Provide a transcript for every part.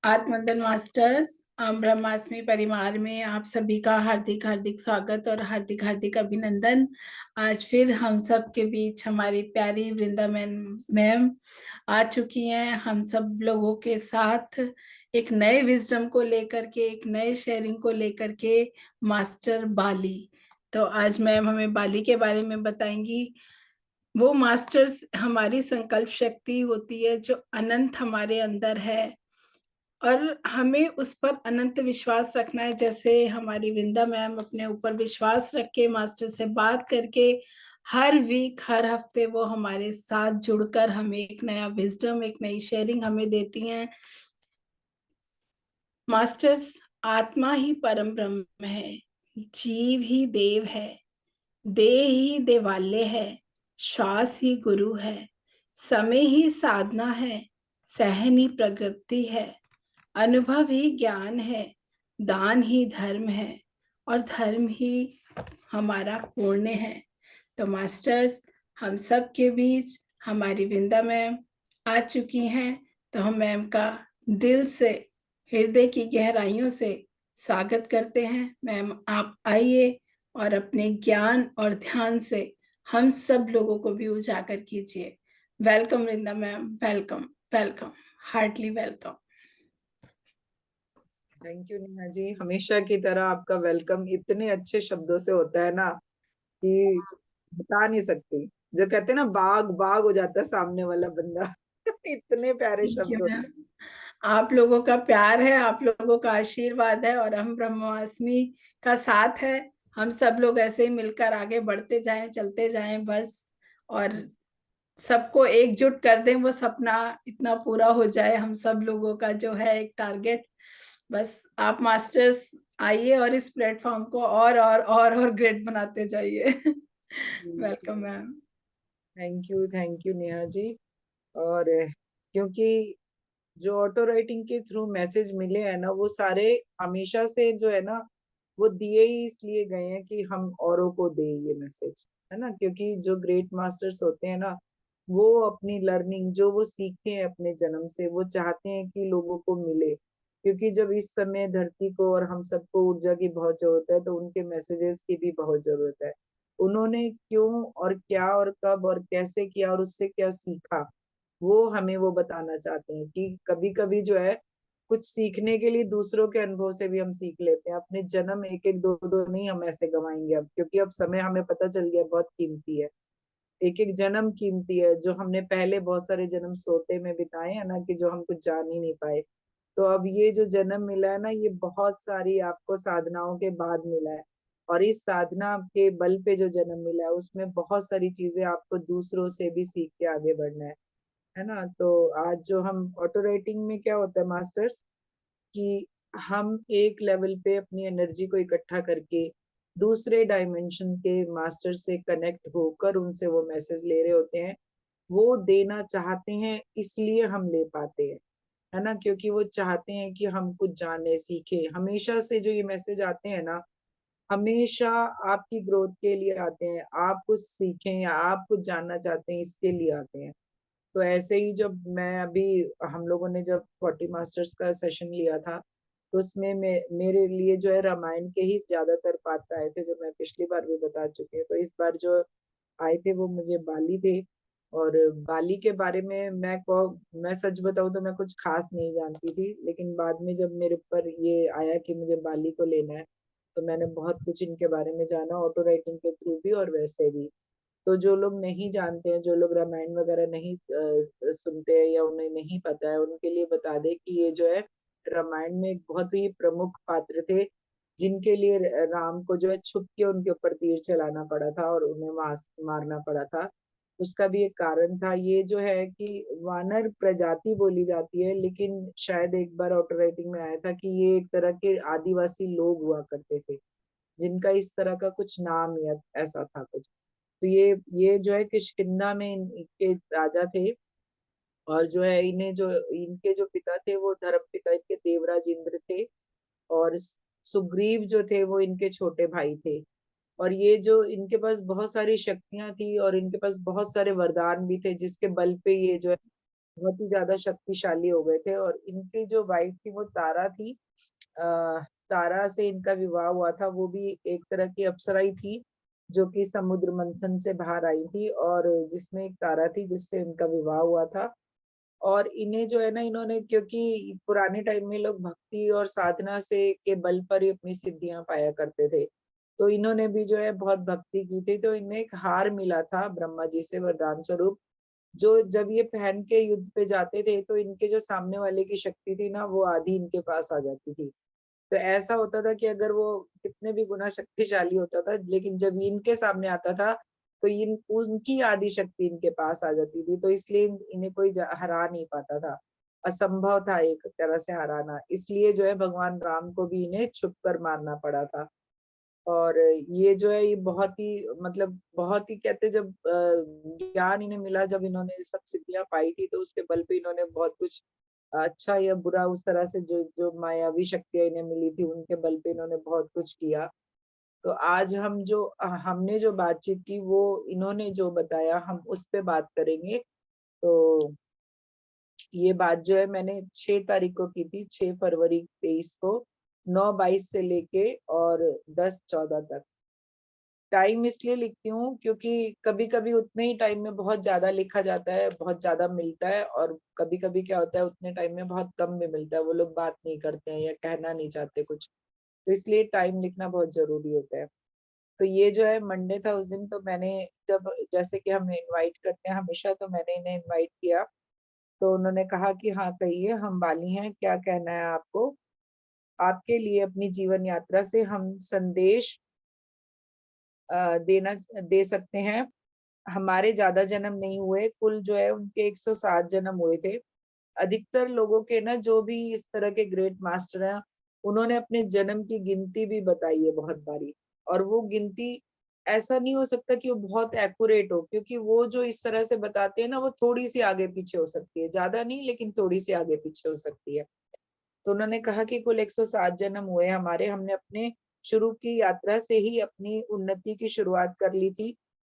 आत्मदन masters ब्रह्मास्मि परिवार में आप सभी का हार्दिक हार्दिक स्वागत और हार्दिक हार्दिक अभिनंदन। आज फिर हम सब के बीच हमारी प्यारी वृंदा मैम आ चुकी हैं। हम सब लोगों के साथ एक नए विजडम को लेकर के, एक नए शेयरिंग को लेकर के मास्टर बाली। तो आज मैम हमें बाली के बारे में बताएंगी। वो मास्टर्स हमारी संकल्प शक्ति होती है जो अनंत हमारे अंदर है और हमें उस पर अनंत विश्वास रखना है। जैसे हमारी वृंदा मैम अपने ऊपर विश्वास रख के मास्टर से बात करके हर वीक, हर हफ्ते वो हमारे साथ जुड़कर हमें एक नया विजडम, एक नई शेयरिंग हमें देती हैं। मास्टर्स, आत्मा ही परम ब्रह्म है, जीव ही देव है, देह ही देवालय है, श्वास ही गुरु है, समय ही साधना है, सहन ही प्रगति है, अनुभव ही ज्ञान है, दान ही धर्म है और धर्म ही हमारा पुण्य है। तो मास्टर्स, हम सब के बीच हमारी वृंदा मैम आ चुकी हैं। तो हम मैम का दिल से, हृदय की गहराइयों से स्वागत करते हैं। मैम आप आइए और अपने ज्ञान और ध्यान से हम सब लोगों को भी उजागर कीजिए। Welcome Vrinda ma'am, welcome welcome, heartily welcome. Thank you Neha ji. हमेशा की तरह आपका वेलकम इतने अच्छे शब्दों से होता है ना कि बता नहीं सकती। जो कहते हैं ना, बाग बाग हो जाता है सामने वाला बंदा। इतने प्यारे थैंक यू शब्द होते मैम, आप लोगों का प्यार है, आप लोगों का आशीर्वाद है और हम ब्रह्मास्मि का साथ है। हम सब लोग ऐसे ही मिलकर आगे बढ़ते जाएं, चलते जाएं बस, और हैं। सबको एकजुट कर दें। वो सपना इतना पूरा हो जाए, हम सब लोगों का जो है एक टारगेट। बस आप मास्टर्स आइए और इस प्लेटफॉर्म को और ग्रेट बनाते जाइए। Welcome ma'am. Thank you Neha ji. और क्योंकि जो ऑटो राइटिंग के थ्रू मैसेज मिले हैं ना, वो सारे हमेशा से जो है ना, वो दिए ही इसलिए गए हैं कि हम औरों को दें ये मैसेज, है ना। क्योंकि जो ग्रेट मास्टर्स होते हैं ना, वो अपनी लर्निंग जो वो सीखे हैं अपने जन्म से, वो चाहते हैं कि लोगों को मिले। क्योंकि जब इस समय धरती को और हम सबको ऊर्जा की बहुत जरूरत है, तो उनके मैसेजेस की भी बहुत जरूरत है। उन्होंने क्यों और क्या और कब और कैसे किया और उससे क्या सीखा, वो हमें वो बताना चाहते हैं कि कभी कभी जो है, कुछ सीखने के लिए दूसरों के अनुभव से भी हम सीख लेते हैं। अपने जन्म एक एक दो दो नहीं हम ऐसे गवाएंगे अब, क्योंकि अब समय हमें पता चल गया बहुत कीमती है। एक एक जन्म कीमती है, जो हमने पहले बहुत सारे जन्म सोते में बिताए हैं ना, कि जो हम कुछ जान ही नहीं पाए। तो अब ये जो जन्म मिला है ना, ये बहुत सारी आपको साधनाओं के बाद मिला है। और इस साधना के बल पे जो जन्म मिला है, उसमें बहुत सारी चीजें आपको दूसरों से भी सीख के आगे बढ़ना है ना। तो आज जो हम ऑटो राइटिंग में क्या होता है मास्टर्स, कि हम एक लेवल पे अपनी एनर्जी को इकट्ठा करके दूसरे डायमेंशन के मास्टर से कनेक्ट होकर उनसे वो मैसेज ले रहे होते हैं। वो देना चाहते हैं, इसलिए हम ले पाते हैं, है ना। क्योंकि वो चाहते हैं कि हम कुछ जाने सीखे। हमेशा से जो ये मैसेज आते हैं ना, हमेशा आपकी ग्रोथ के लिए आते हैं। आप कुछ सीखें या आप कुछ जानना चाहते हैं, इसके लिए आते हैं। तो ऐसे ही जब मैं अभी, हम लोगों ने जब 40 मास्टर्स का सेशन लिया था, तो उसमें मेरे लिए जो है रामायण के ही ज्यादातर पात्र आए थे, जो मैं पिछली बार भी बता चुकी हूँ। तो इस बार जो आए थे वो मुझे बाली थे। और बाली के बारे में मैं सच बताऊं तो मैं कुछ खास नहीं जानती थी, लेकिन बाद में जब मेरे ऊपर ये आया कि मुझे बाली को लेना है, तो मैंने बहुत कुछ इनके बारे में जाना, ऑटो राइटिंग के थ्रू भी और वैसे भी। तो जो लोग नहीं जानते हैं, जो लोग रामायण वगैरह नहीं सुनते हैं या उन्हें नहीं पता है, उनके लिए बता दे कि ये जो है, रामायण में एक बहुत ही प्रमुख पात्र थे, जिनके लिए राम को जो है छुप के उनके ऊपर तीर चलाना पड़ा था और उन्हें मारना पड़ा था। उसका भी एक कारण था। ये जो है कि वानर प्रजाति बोली जाती है, लेकिन शायद एक बार ऑटो राइटिंग में आया था कि ये एक तरह के आदिवासी लोग हुआ करते थे, जिनका इस तरह का कुछ नाम या ऐसा था कुछ। तो ये जो है किष्किंधा में इनके राजा थे। और जो है, इन्हें जो इनके जो पिता थे, वो धर्म पिता इनके देवराज इंद्र थे। और सुग्रीव जो थे, वो इनके छोटे भाई थे। और ये जो इनके पास बहुत सारी शक्तियां थी और इनके पास बहुत सारे वरदान भी थे, जिसके बल पे ये जो है बहुत ही ज़्यादा शक्तिशाली हो गए थे और इनकी जो वाइफ थी वो तारा थी। तारा से इनका विवाह हुआ था, वो भी एक तरह की अप्सरा ही थी, जो कि समुद्र मंथन से बाहर आई थी और जिसमें एक तारा थी जिससे इनका विवाह हुआ था। और इन्हें जो है ना इन्होंने क्योंकि पुराने टाइम में लोग भक्ति और साधना से के बल पर ही अपनी सिद्धियाँ पाया करते थे। तो इन्होंने भी जो है बहुत भक्ति की थी, तो इन्हें एक हार मिला था ब्रह्मा जी से वरदान स्वरूप, जो जब ये पहन के युद्ध पे जाते थे तो इनके जो सामने वाले की शक्ति थी ना वो आधी इनके पास आ जाती थी। तो ऐसा होता था कि अगर वो कितने भी गुना शक्तिशाली होता था, लेकिन जब इनके सामने आता था, तो इन उनकी आधी शक्ति इनके पास आ जाती थी, तो इसलिए इन्हें कोई हरा नहीं पाता था। असंभव था एक तरह से हराना, इसलिए जो है भगवान राम को भी इन्हें छुप कर मारना पड़ा था। और ये जो है ये बहुत ही मतलब बहुत ही कहते जब ज्ञान इन्हें मिला, जब इन्होंने सब सिद्धियाँ पाई थी, तो उसके बल पे इन्होंने बहुत कुछ अच्छा या बुरा उस तरह से जो जो मायावी शक्तियाँ इन्हें मिली थी, उनके बल पे इन्होंने बहुत कुछ किया। तो आज हम जो हमने जो बातचीत की वो इन्होंने जो बताया हम उस पे बात करेंगे। तो ये बात जो है मैंने 6 तारीख को की थी, 6 फरवरी 23 को 9:22 से लेके और 10:14 तक। टाइम इसलिए लिखती हूँ क्योंकि कभी-कभी उतने ही टाइम में बहुत ज़्यादा लिखा जाता है, बहुत ज़्यादा मिलता है और कभी-कभी क्या होता है उतने टाइम में बहुत कम भी मिलता है, वो लोग बात नहीं करते हैं या कहना नहीं चाहते कुछ। तो इसलिए टाइम लिखना बहुत ज़रूरी होता है। तो ये जो है मंडे था उस दिन, तो मैंने जब जैसे कि हम इनवाइट करते हैं हमेशा, तो मैंने इन्हें इनवाइट किया। तो उन्होंने कहा कि हाँ, कहिए हम बाली हैं, क्या कहना है आपको? आपके लिए अपनी जीवन यात्रा से हम संदेश देना दे सकते हैं। हमारे ज़्यादा जन्म नहीं हुए, कुल जो है उनके 107 जन्म हुए थे। अधिकतर लोगों के ना जो भी इस तरह के ग्रेट मास्टर हैं, उन्होंने अपने जन्म की गिनती भी बताई है बहुत बारी और वो गिनती ऐसा नहीं हो सकता कि वो बहुत एक्यूरेट हो, क्योंकि वो जो इस तरह से बताते हैं ना, वो थोड़ी-सी आगे-पीछे हो सकती है, ज़्यादा नहीं लेकिन थोड़ी-सी आगे-पीछे हो सकती है। तो उन्होंने कहा कि कुल 107 जन्म हुए हमारे, हमने अपने शुरू की यात्रा से ही अपनी उन्नति की शुरुआत कर ली थी।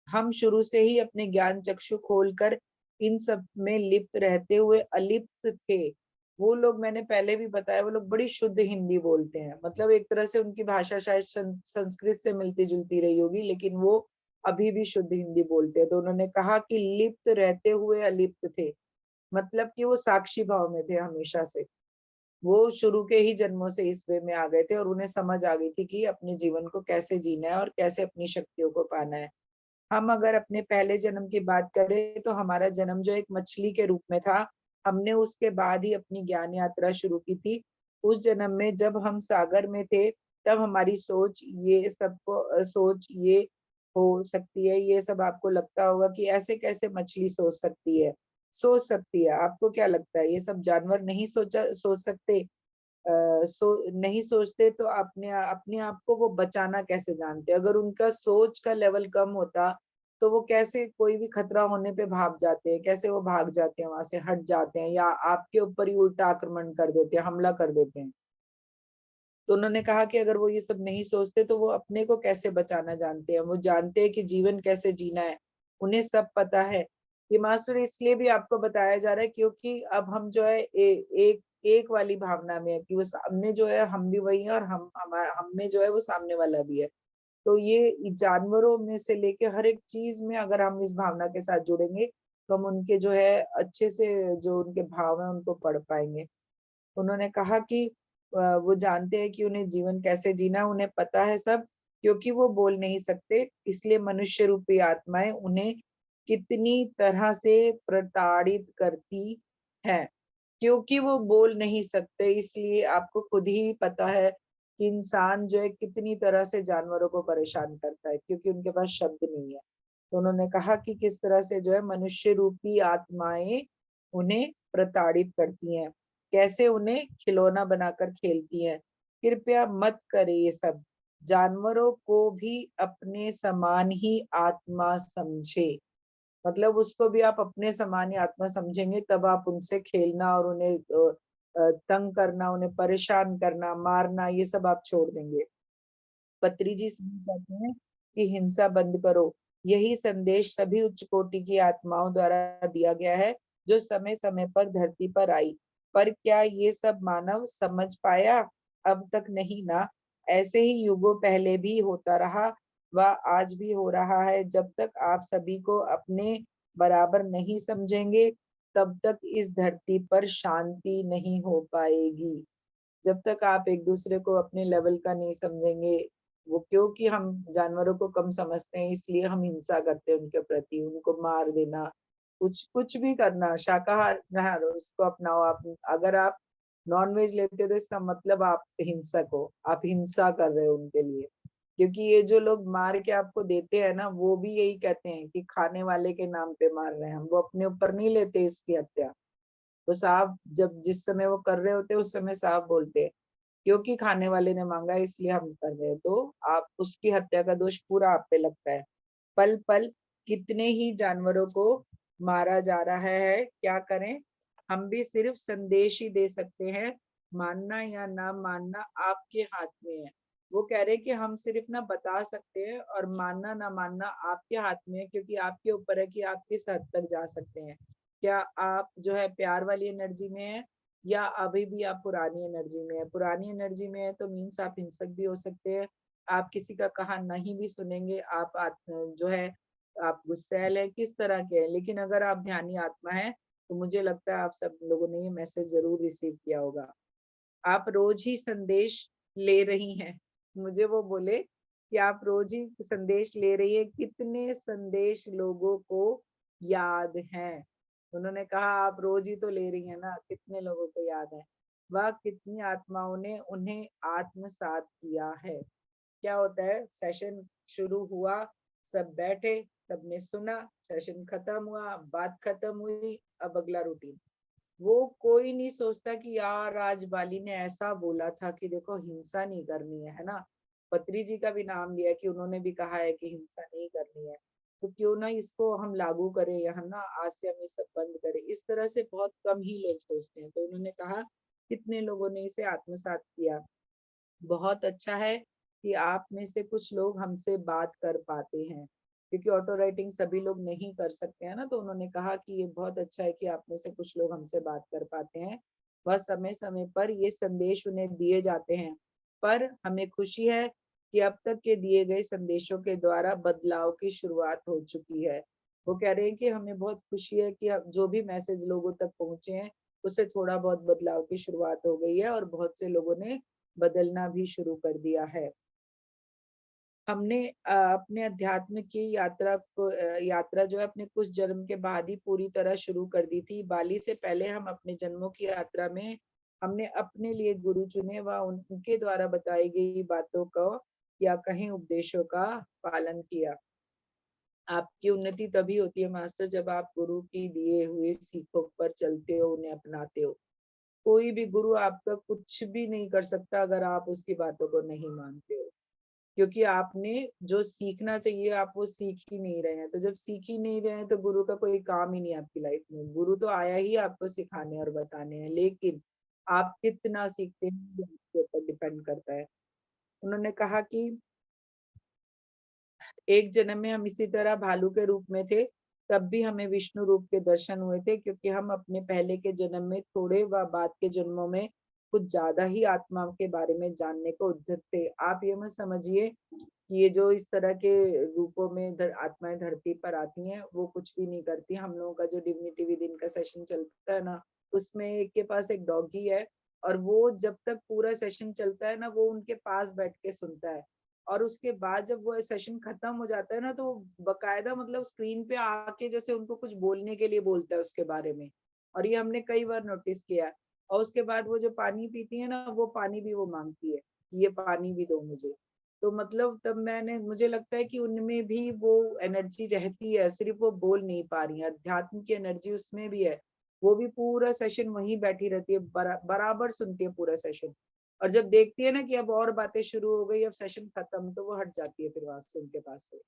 हम शुरू से ही अपने ज्ञान चक्षु खोलकर इन सब में लिप्त रहते हुए अलिप्त थे। वो लोग मैंने पहले भी बताया, वो लोग बड़ी शुद्ध हिंदी बोलते हैं। मतलब एक तरह से उनकी भाषा शायद संस्कृत से मिलती-जुलती रही होगी, लेकिन वो अभी भी शुद्ध हिंदी बोलते हैं। तो उन्होंने कहा कि लिप्त रहते हुए अलिप्त थे। मतलब कि वो साक्षी भाव में थे हमेशा से। वो शुरू के ही जन्मों से इस वे में आ गए थे और उन्हें समझ आ गई थी कि अपने जीवन को कैसे जीना है और कैसे अपनी शक्तियों को पाना है। हम अगर अपने पहले जन्म की बात करें तो हमारा जन्म जो एक मछली के रूप में था। हमने उसके बाद ही अपनी ज्ञान यात्रा शुरू की थी। उस जन्म में जब हम सागर में थे, तब हमारी सोच ये सबको सोच ये हो सकती है, ये सब आपको लगता होगा कि ऐसे कैसे मछली सोच सकती है? सोच सकती है, आपको क्या लगता है ये सब जानवर नहीं सोच सकते? नहीं सोचते तो अपने आप को वो बचाना कैसे जानते? अगर उनका सोच का लेवल कम होता, तो वो कैसे कोई भी खतरा होने पे भाग जाते हैं, कैसे वो भाग जाते हैं वहाँ से, हट जाते हैं या आपके ऊपर ही उल्टा आक्रमण कर देते हैं, हमला कर देते हैं। तो उन्होंने कहा कि अगर वो ये सब नहीं सोचते तो वो अपने को कैसे बचाना जानते हैं, वो जानते हैं कि जीवन कैसे जीना है, उन्हें सब पता है। ये मास्टर इसलिए भी आपको बताया जा रहा है क्योंकि अब हम जो है एक एक वाली भावना में है कि वो सामने जो है हम भी वही हैं और हम में जो है वो सामने वाला भी है। तो ये जानवरों में से लेके हर एक चीज़ में अगर हम इस भावना के साथ जुड़ेंगे, तो हम उनके जो है अच्छे से जो उनके भाव हैं उनको पढ़ पाएँगे। उन्होंने कहा कि वो जानते हैं कि उन्हें जीवन कैसे जीना है, उन्हें पता है सब, क्योंकि वो बोल नहीं सकते, इसलिए मनुष्य रूपी आत्माएँ उन्हें कितनी तरह से प्रताड़ित करती हैं। क्योंकि वो बोल नहीं सकते, इसलिए आपको खुद ही पता है कि इंसान जो है कितनी तरह से जानवरों को परेशान करता है, क्योंकि उनके पास शब्द नहीं है। तो उन्होंने कहा कि किस तरह से जो है मनुष्य रूपी आत्माएँ उन्हें प्रताड़ित करती हैं, कैसे उन्हें खिलौना बनाकर खेलती हैं। कृपया मत करें ये सब, जानवरों को भी अपने समान ही आत्मा समझें। मतलब उसको भी आप अपने समान ही आत्मा समझेंगे, तब आप उनसे खेलना और उन्हें तंग करना, उन्हें परेशान करना, मारना, ये सब आप छोड़ देंगे। पत्री जी सिंह कहते हैं कि हिंसा बंद करो। यही संदेश सभी उच्च कोटि की आत्माओं द्वारा दिया गया है। जो समय-समय पर धरती पर आई। पर क्या ये सब मानव समझ पाया? अब तक नहीं ना। ऐसे ही युगों पहले भी होता रहा व आज भी हो रहा है। जब तक आप सभी को अपने बराबर नहीं समझेंगे, तब तक इस धरती पर शांति नहीं हो पाएगी। जब तक आप एक-दूसरे को अपने लेवल का नहीं समझेंगे, वो क्योंकि हम जानवरों को कम समझते हैं इसलिए हम हिंसा करते हैं उनके प्रति, उनको मार देना, कुछ कुछ भी करना, शाकाहार उसको अपनाओ आप। अगर आप नॉन-वेज लेते हो तो इसका मतलब आप हिंसक हो, आप हिंसा कर रहे हो उनके लिए। क्योंकि ये जो लोग मार के आपको देते हैं ना, वो भी यही कहते हैं कि खाने वाले के नाम पे मार रहे हैं हम, वो अपने ऊपर नहीं लेते इसकी हत्या। तो साहब जब जिस समय वो कर रहे होते हैं उस समय साहब बोलते हैं, क्योंकि खाने वाले ने माँगा इसलिए हम कर रहे हैं, तो आप उसकी हत्या का दोष पूरा आप पे लगता है। पल-पल कितने ही जानवरों को मारा जा रहा है, क्या करें? हम भी सिर्फ संदेश ही दे सकते हैं, मानना या ना मानना आपके हाथ में है। वो कह रहे हैं कि हम सिर्फ ना बता सकते हैं और मानना ना मानना आपके हाथ में है क्योंकि आपके ऊपर है कि आप किस हद तक जा सकते हैं। क्या आप जो है प्यार वाली एनर्जी में हैं या अभी भी आप पुरानी एनर्जी में हैं? पुरानी एनर्जी में है तो मीन्स आप हिंसक भी हो सकते हैं, आप किसी का कहा नहीं भी सुनेंगे, आप जो है आप गुस्सैल हैं, किस तरह के हैं। लेकिन अगर आप ध्यानी आत्मा हैं, तो मुझे लगता है आप सब लोगों ने ये मैसेज ज़रूर रिसीव किया होगा। आप रोज़ ही संदेश ले रही हैं। मुझे वो बोले कि आप रोज़ ही संदेश ले रही हैं, कितने संदेश लोगों को याद हैं? उन्होंने कहा आप रोज़ ही तो ले रही हैं ना, कितने लोगों को याद है? वह कितनी आत्माओं ने उन्हें आत्मसात किया है? क्या होता है सेशन शुरू हुआ, सब बैठे, सबने सुना, सेशन खत्म हुआ, बात खत्म हुई, अब अगला रूटीन। वो कोई नहीं सोचता कि यार आज बाली ने ऐसा बोला था कि देखो हिंसा नहीं करनी है ना? पत्री जी का भी नाम लिया कि उन्होंने भी कहा है कि हिंसा नहीं करनी है। तो क्यों ना इसको हम लागू करें यहाँ ना आज से हम ये सब बंद करें। इस तरह से बहुत कम ही लोग सोचते हैं। तो उन्होंने कहा कितने लोगों ने इसे आत्मसात किया। बहुत अच्छा है कि आप में से कुछ लोग हमसे बात कर पाते हैं, क्योंकि ऑटो राइटिंग सभी लोग नहीं कर सकते हैं ना, तो उन्होंने कहा कि ये बहुत अच्छा है कि आप में से कुछ लोग हमसे बात कर पाते हैं। वह समय-समय पर ये संदेश उन्हें दिए जाते हैं, पर हमें खुशी है कि अब तक के दिए गए संदेशों के द्वारा बदलाव की शुरुआत हो चुकी है। वो कह रहे हैं कि हमें बहुत खुशी है कि अब जो भी मैसेज लोगों तक पहुँचे हैं, उससे थोड़ा बहुत बदलाव की शुरुआत हो गई है और बहुत से लोगों ने बदलना भी शुरू कर दिया है। हमने अपने अध्यात्म की यात्रा जो है अपने कुछ जन्म के बाद ही पूरी तरह शुरू कर दी थी। बाली से पहले हम अपने जन्मों की यात्रा में हमने अपने लिए गुरु चुने व उनके द्वारा बताई गई बातों को या कहें उपदेशों का पालन किया। आपकी उन्नति तभी होती है मास्टर जब आप गुरु की दिए हुए सीखों पर चलते हो, उन्हें अपनाते हो। कोई भी गुरु आपका कुछ भी नहीं कर सकता अगर आप उसकी बातों को नहीं मानते हो। क्योंकि आपने जो सीखना चाहिए आप वो सीख ही नहीं रहे हैं। तो जब सीख ही नहीं रहे हैं तो गुरु का कोई काम ही नहीं है आपकी लाइफ में। गुरु तो आया ही आपको सिखाने और बताने हैं, लेकिन आप कितना सीखते हैं ये आपके ऊपर डिपेंड करता है। उन्होंने कहा कि एक जन्म में हम इसी तरह भालू के रूप में थे, तब भी हमें विष्णु रूप के दर्शन हुए थे क्योंकि हम अपने पहले के जन्म में थोड़े व बाद के जन्मों में कुछ ज़्यादा ही आत्मा के बारे में जानने को उद्धत थे। आप ये मत समझिए कि ये जो इस तरह के रूपों में आत्माएँ धरती पर आती हैं, वो कुछ भी नहीं करती। हम लोगों का जो डिविनिटी विदिन का सेशन चलता है ना, उसमें एक के पास एक डॉगी है और वो जब तक पूरा सेशन चलता है ना, वो उनके पास बैठ के सुनता है। और उसके बाद जब वो सेशन खत्म हो जाता है ना, तो बाकायदा मतलब स्क्रीन पे आके जैसे उनको कुछ बोलने के लिए बोलता है उसके बारे में। और ये हमने कई बार नोटिस किया है। और उसके बाद वो जो पानी पीती है ना, वो पानी भी वो माँगती है, कि ये पानी भी दो मुझे। तो मतलब तब मैंने मुझे लगता है कि उनमें भी वो एनर्जी रहती है, सिर्फ़ वो बोल नहीं पा रही हैं। अध्यात्म की एनर्जी उसमें भी है। वो भी पूरा सेशन वहीं बैठी रहती है, बराबर सुनती है पूरा सेशन। और जब देखती है ना कि अब और बातें शुरू हो गई, अब सेशन खत्म, तो वो हट जाती है फिर वहाँ से उनके पास से।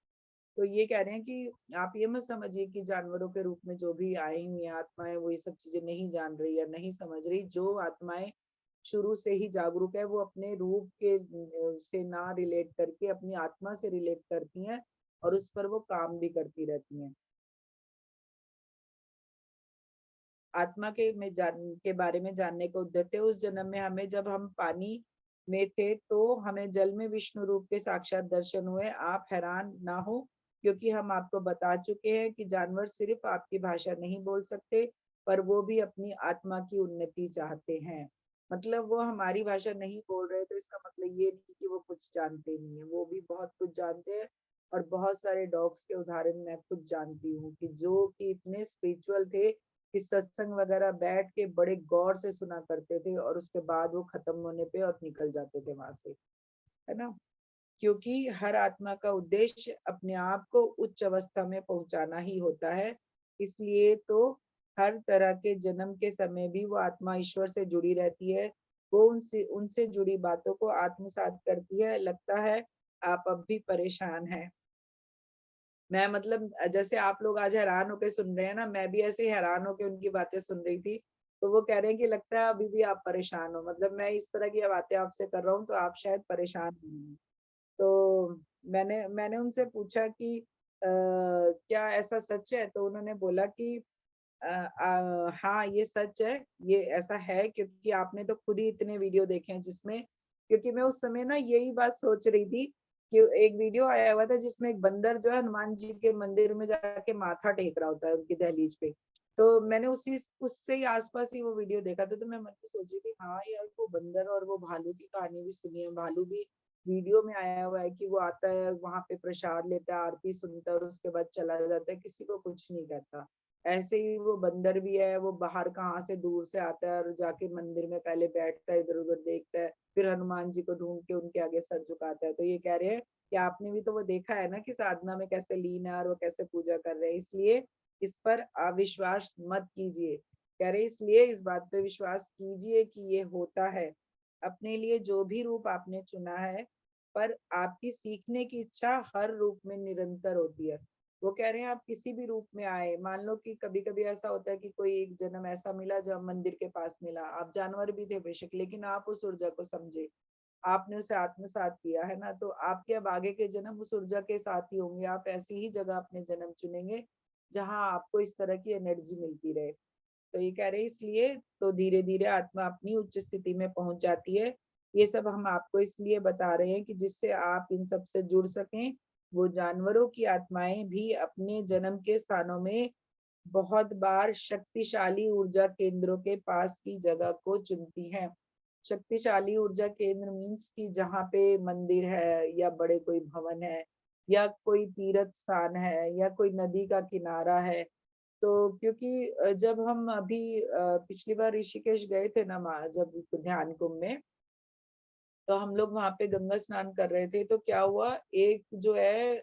तो ये कह रहे हैं कि आप ये मत समझिए कि जानवरों के रूप में जो भी आई हुई हैं आत्माएँ, वो ये सब चीज़ें नहीं जान रही या नहीं समझ रही। जो आत्माएँ शुरू से ही जागरूक है, वो अपने रूप के से ना रिलेट करके अपनी आत्मा से रिलेट करती हैं और उस पर वो काम भी करती रहती हैं। आत्मा के बारे में जानने को उद्यत थे। उस जन्म में हमें, जब हम पानी में थे, तो हमें जल में विष्णु रूप के साक्षात दर्शन हुए। आप हैरान ना हो, क्योंकि हम आपको बता चुके हैं कि जानवर सिर्फ आपकी भाषा नहीं बोल सकते, पर वो भी अपनी आत्मा की उन्नति चाहते हैं। मतलब वो हमारी भाषा नहीं बोल रहे, तो इसका मतलब ये नहीं कि वो कुछ जानते नहीं है, वो भी बहुत कुछ जानते हैं। और बहुत सारे डॉग्स के उदाहरण मैं खुद जानती हूँ कि जो कि इतने स्पिरिचुअल थे कि सत्संग वगैरह बैठ के बड़े गौर से सुना करते थे, और उसके बाद वो खत्म होने पे और निकल जाते थे वहां से, है ना। क्योंकि हर आत्मा का उद्देश्य अपने आप को उच्च अवस्था में पहुंचाना ही होता है। इसलिए तो हर तरह के जन्म के समय भी वो आत्मा ईश्वर से जुड़ी रहती है। वो उनसे उनसे जुड़ी बातों को आत्मसात करती है। लगता है आप अब भी परेशान हैं। मैं मतलब जैसे आप लोग आज हैरान होके सुन रहे हैं ना, मैं भी ऐसे ही हैरान होके उनकी बातें सुन रही थी। तो वो कह रहे हैं कि लगता है अभी भी आप परेशान हो, मतलब मैं इस तरह की बातें आपसे कर रहा हूँ तो आप शायद परेशान नहीं हैं। तो मैंने उनसे पूछा कि क्या ऐसा सच है? तो उन्होंने बोला कि हाँ, ये सच है, ये ऐसा है, क्योंकि आपने तो खुद ही इतने वीडियो देखे हैं जिसमें, क्योंकि मैं उस समय ना यही बात सोच रही थी कि एक वीडियो आया हुआ था जिसमें एक बंदर जो है हनुमान जी के मंदिर में जाके माथा टेक रहा होता है उनकी दहलीज पे। तो मैंने उसी उससे ही आसपास ही वो वीडियो देखा था, तो मैं मन में सोच रही थी, हाँ यार, वो बंदर और वो भालू की कहानी भी सुनी है। भालू भी वीडियो में आया हुआ है कि वो आता है वहां पे, प्रसाद लेता है, आरती सुनता है और उसके बाद चला जाता है, किसी को कुछ नहीं कहता। ऐसे ही वो बंदर भी है, वो बाहर कहाँ से दूर से आता है और जाके मंदिर में पहले बैठता है, इधर उधर देखता है, फिर हनुमान जी को ढूंढ के उनके आगे सर झुकाता है। तो ये कह रहे हैं कि आपने भी तो वो देखा है ना कि साधना में कैसे लीन है और वो कैसे पूजा कर रहे हैं, इसलिए इस पर अविश्वास मत कीजिए। कह रहे इसलिए इस बात पे विश्वास कीजिए कि ये होता है। अपने लिए जो भी रूप आपने चुना है, पर आपकी सीखने की इच्छा हर रूप में निरंतर होती है। वो कह रहे हैं आप किसी भी रूप में आए, मान लो कि कभी कभी ऐसा होता है कि कोई एक जन्म ऐसा मिला जब मंदिर के पास मिला, आप जानवर भी थे बेशक, लेकिन आप उस ऊर्जा को समझे, आपने उसे आत्मसात किया, है ना। तो आपके अब आगे के जन्म उस ऊर्जा के साथ ही होंगे। आप ऐसी ही जगह अपने जन्म चुनेंगे जहां आपको इस तरह की एनर्जी मिलती रहे। तो ये कह रहे हैं इसलिए तो धीरे धीरे आत्मा अपनी उच्च स्थिति में पहुंच जाती है। ये सब हम आपको इसलिए बता रहे हैं कि जिससे आप इन सब से जुड़ सकें। वो जानवरों की आत्माएं भी अपने जन्म के स्थानों में बहुत बार शक्तिशाली ऊर्जा केंद्रों के पास की जगह को चुनती हैं। शक्तिशाली ऊर्जा केंद्र मीन्स कि जहाँ पे मंदिर है या बड़े कोई भवन है या कोई तीर्थ स्थान है या कोई नदी का किनारा है। तो क्योंकि जब हम अभी पिछली बार ऋषिकेश गए थे ना, जब ध्यान कुंभ में, तो हम लोग वहां पे गंगा स्नान कर रहे थे। तो क्या हुआ, एक जो है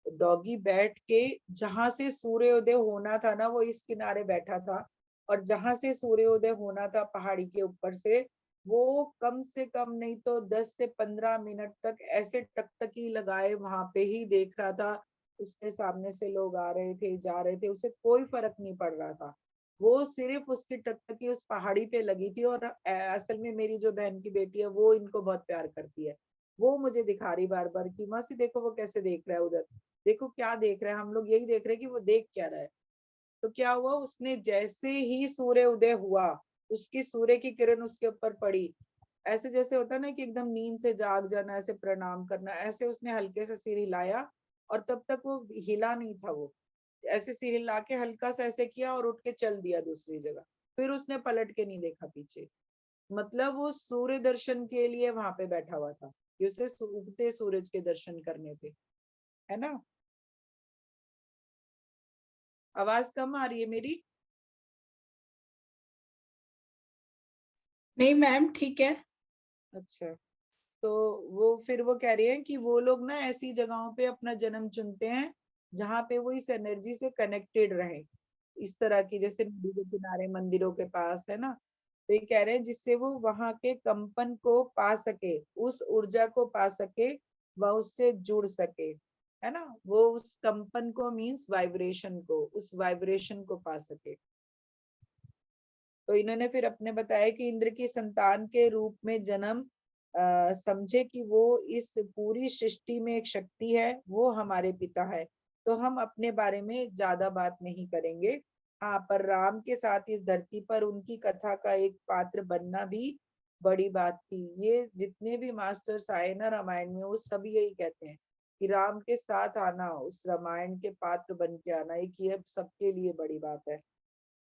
डॉगी बैठ के, जहां से सूर्योदय होना था ना, वो इस किनारे बैठा था, और जहां से सूर्योदय होना था पहाड़ी के ऊपर से, वो कम से कम नहीं तो 10 से 15 मिनट तक ऐसे टकटकी लगाए वहां पे ही देख रहा था। उसके सामने से लोग आ रहे थे, जा रहे थे, उसे कोई फर्क नहीं पड़ रहा था। वो सिर्फ उसकी टकटकी उस पहाड़ी पे लगी थी। और असल में मेरी जो बहन की बेटी है वो इनको बहुत प्यार करती है। वो मुझे दिखा रही बार बार कि मासी देखो वो कैसे देख रहा है उधर, देखो क्या देख रहा है। हम लोग यही देख रहे हैं कि वो देख क्या रहा है। तो क्या हुआ, उसने जैसे ही सूर्य उदय हुआ, उसकी सूर्य की किरण उसके ऊपर पड़ी, ऐसे जैसे होता है ना कि एकदम नींद से जाग जाना, ऐसे प्रणाम करना, ऐसे उसने हल्के से सिर हिलाया। और तब तक वो हिला नहीं था। वो ऐसे सिर हिला के हल्का सा ऐसे किया और उठ के चल दिया दूसरी जगह। फिर उसने पलट के नहीं देखा पीछे। मतलब वो सूर्य दर्शन के लिए वहां पे बैठा हुआ था, कि उसे उगते सूरज के दर्शन करने थे, है ना। आवाज कम आ रही है मेरी? नहीं मैम, ठीक है। अच्छा। तो वो फिर वो कह रही हैं कि वो लोग ना ऐसी जगहों पे अपना जन्म चुनते हैं जहाँ पे वो इस एनर्जी से कनेक्टेड रहे। इस तरह की, जैसे नदी के किनारे, मंदिरों के पास, है ना। तो ये कह रहे हैं जिससे वो वहां के कंपन को पा सके, उस ऊर्जा को पा सके, वह उससे जुड़ सके, है ना। वो उस कंपन को मीन्स वाइब्रेशन को, उस वाइब्रेशन को पा सके। तो इन्होंने फिर अपने बताया कि इंद्र की संतान के रूप में जन्म समझे कि वो इस पूरी सृष्टि में एक शक्ति है, वो हमारे पिता है। तो हम अपने बारे में ज्यादा बात नहीं करेंगे। हाँ, पर राम के साथ इस धरती पर उनकी कथा का एक पात्र बनना भी बड़ी बात थी। ये जितने भी मास्टर्स आए ना रामायण में, वो सभी यही कहते हैं कि राम के साथ आना, उस रामायण के पात्र बन के आना, एक ये सबके लिए बड़ी बात है।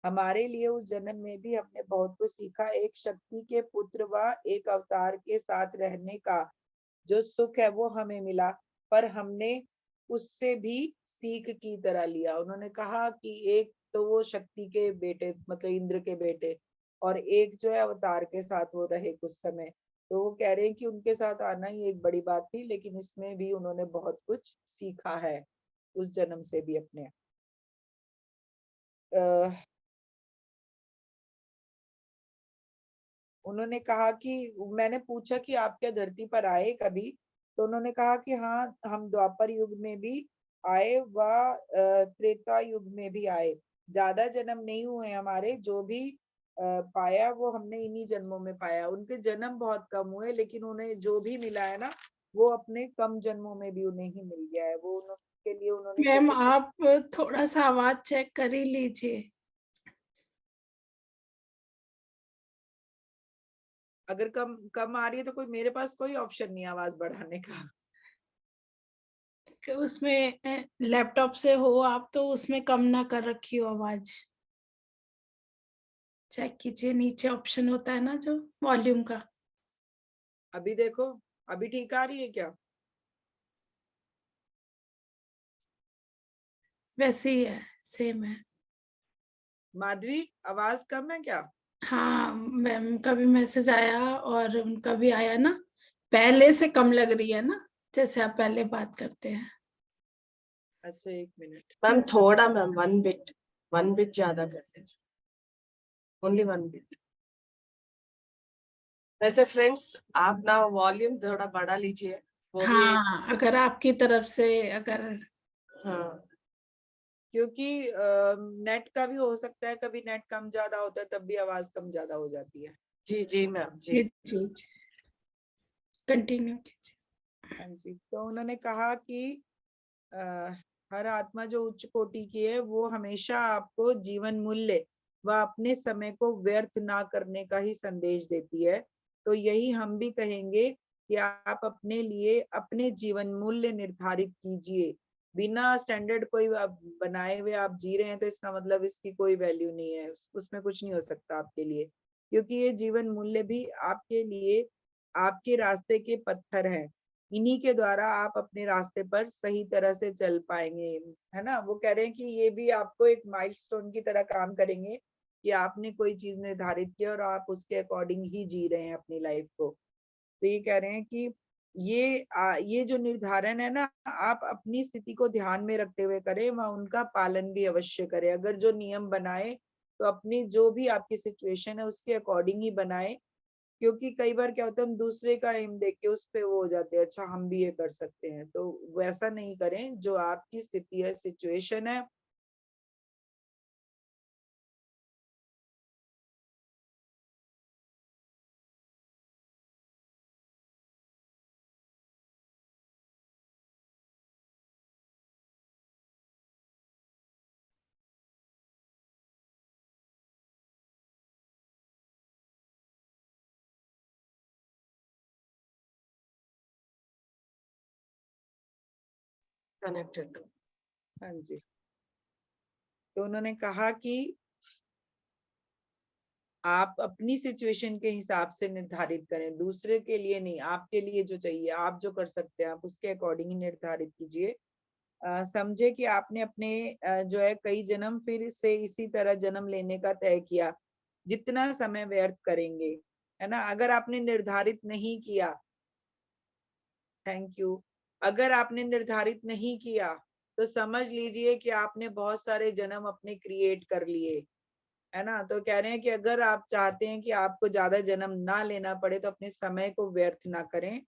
हमारे लिए उस जन्म में भी हमने बहुत कुछ सीखा। एक शक्ति के पुत्र व एक अवतार के साथ रहने का जो सुख है वो हमें मिला, पर हमने उससे भी सीख की तरह लिया। उन्होंने कहा कि एक तो वो शक्ति के बेटे, मतलब इंद्र के बेटे, और एक जो है अवतार के साथ वो रहे कुछ समय। तो वो कह रहे हैं कि उनके साथ आना ही एक बड़ी बात थी, लेकिन इसमें भी उन्होंने बहुत कुछ सीखा है उस जन्म से भी अपने। उन्होंने कहा कि मैंने पूछा कि आप क्या धरती पर आए कभी? तो उन्होंने कहा कि हाँ, हम द्वापर युग में भी आए व त्रेता युग में भी आए। ज्यादा जन्म नहीं हुए हमारे, जो भी पाया वो हमने इन्हीं जन्मों में पाया। उनके जन्म बहुत कम हुए, लेकिन उन्हें जो भी मिला है ना, वो अपने कम जन्मों में भी उन्हें ही मिल गया है। वो उनके लिए उन्होंने मैम छोटे छोटे, आप थोड़ा सा आवाज चेक कर ही लीजिए। अगर कम कम आ रही है तो कोई मेरे पास कोई ऑप्शन नहीं है आवाज बढ़ाने का। कि उसमें लैपटॉप से हो आप तो उसमें कम ना कर रखी हो आवाज। चेक कीजिए, नीचे ऑप्शन होता है ना जो वॉल्यूम का। अभी देखो, अभी ठीक आ रही है क्या? वैसे ही है, सेम है। माधवी, आवाज कम है क्या? हाँ मैम का भी मैसेज आया और उनका भी आया ना, पहले से कम लग रही है ना, जैसे आप पहले बात करते हैं। अच्छा, एक मिनट। मैम थोड़ा, मैम 1 बिट ज्यादा कर लीजिए, ओनली 1 बिट। वैसे फ्रेंड्स आप ना वॉल्यूम थोड़ा बढ़ा लीजिए, वो भी एक। हाँ अगर आपकी तरफ से अगर। हाँ क्योंकि नेट का भी हो सकता है, कभी नेट कम ज्यादा होता है तब भी आवाज कम ज्यादा हो जाती है। जी जी मैम जी। जी जी जी, कंटिन्यू कीजिए। हाँ जी, तो उन्होंने कहा कि अ, हर आत्मा जो उच्च कोटि की है वो हमेशा आपको जीवन मूल्य व अपने समय को व्यर्थ ना करने का ही संदेश देती है। तो यही हम भी कहेंगे कि आप अपने लिए अपने जीवन मूल्य निर्धारित कीजिए। बिना स्टैंडर्ड कोई आप बनाए हुए आप जी रहे हैं तो इसका मतलब इसकी कोई वैल्यू नहीं है, उसमें कुछ नहीं हो सकता आपके लिए। क्योंकि ये जीवन मूल्य भी आपके लिए आपके रास्ते के पत्थर हैं। इन्हीं के द्वारा आप अपने रास्ते पर सही तरह से चल पाएंगे, है ना? वो कह रहे हैं कि ये भी आपको एक माइलस्टोन की तरह काम करेंगे कि आपने कोई चीज निर्धारित की और आप उसके अकॉर्डिंग ही जी रहे हैं अपनी लाइफ को। तो ये कह रहे हैं कि ये जो निर्धारण है ना, आप अपनी स्थिति को ध्यान में रखते हुए करें व उनका पालन भी अवश्य करें। अगर जो नियम बनाए तो अपनी जो भी आपकी सिचुएशन है उसके अकॉर्डिंग ही बनाए। क्योंकि कई बार क्या होता है, हम दूसरे का एम देख के उस पे वो हो जाते हैं, अच्छा हम भी ये कर सकते हैं, तो वैसा नहीं करें। जो आपकी स्थिति है, सिचुएशन है, कनेक्टेड। हाँ जी। तो उन्होंने कहा कि आप अपनी सिचुएशन के हिसाब से निर्धारित करें, दूसरे के लिए नहीं। आपके लिए जो चाहिए, आप जो कर सकते हैं, आप उसके अकॉर्डिंग ही निर्धारित कीजिए। समझे कि आपने अपने जो है कई जन्म फिर से इसी तरह जन्म लेने का तय किया। जितना समय व्यर्थ करेंगे, है ना? अगर आपने निर्धारित नहीं किया, थैंक यू। अगर आपने निर्धारित नहीं किया तो समझ लीजिए कि आपने बहुत सारे जन्म अपने क्रिएट कर लिए, है ना? तो कह रहे हैं कि अगर आप चाहते हैं कि आपको ज्यादा जन्म ना लेना पड़े तो अपने समय को व्यर्थ ना करें।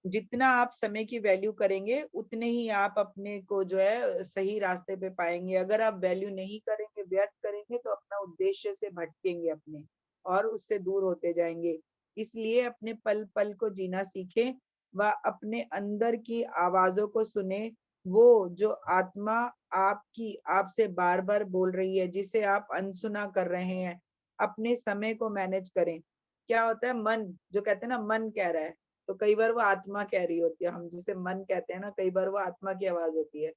जितना आप समय की वैल्यू करेंगे उतने ही आप अपने को जो है सही रास्ते पे पाएंगे। अगर आप वैल्यू नहीं करेंगे, व्यर्थ करेंगे, तो अपना उद्देश्य से भटकेंगे अपने, और उससे दूर होते जाएंगे। इसलिए अपने पल पल को जीना सीखें व अपने अंदर की आवाजों को सुने वो जो आत्मा आपकी आपसे बार बार बोल रही है, जिसे आप अनसुना कर रहे हैं, अपने समय को मैनेज करें। क्या होता है, मन जो कहते हैं ना, मन कह रहा है, तो कई बार वो आत्मा कह रही होती है। हम जिसे मन कहते हैं ना, कई बार वो आत्मा की आवाज होती है।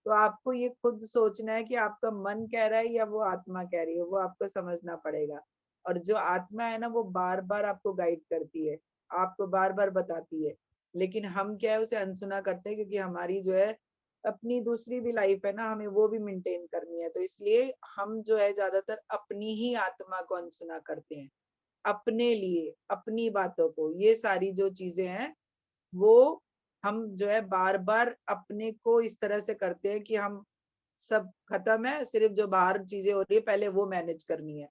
तो आपको ये खुद सोचना है कि आपका मन कह रहा है या वो आत्मा कह रही है, वो आपको समझना पड़ेगा। और जो आत्मा है ना, वो बार बार आपको गाइड करती है, आपको बार बार बताती है। लेकिन हम क्या है, उसे अनसुना करते हैं, क्योंकि हमारी जो है अपनी दूसरी भी लाइफ है ना, हमें वो भी मेंटेन करनी है। तो इसलिए हम जो है ज्यादातर अपनी ही आत्मा को अनसुना करते हैं, अपने लिए, अपनी बातों को। ये सारी जो चीजें हैं, वो हम जो है बार बार अपने को इस तरह से करते हैं कि हम सब खत्म है, सिर्फ जो बाहर चीजें हो रही है पहले वो मैनेज करनी है।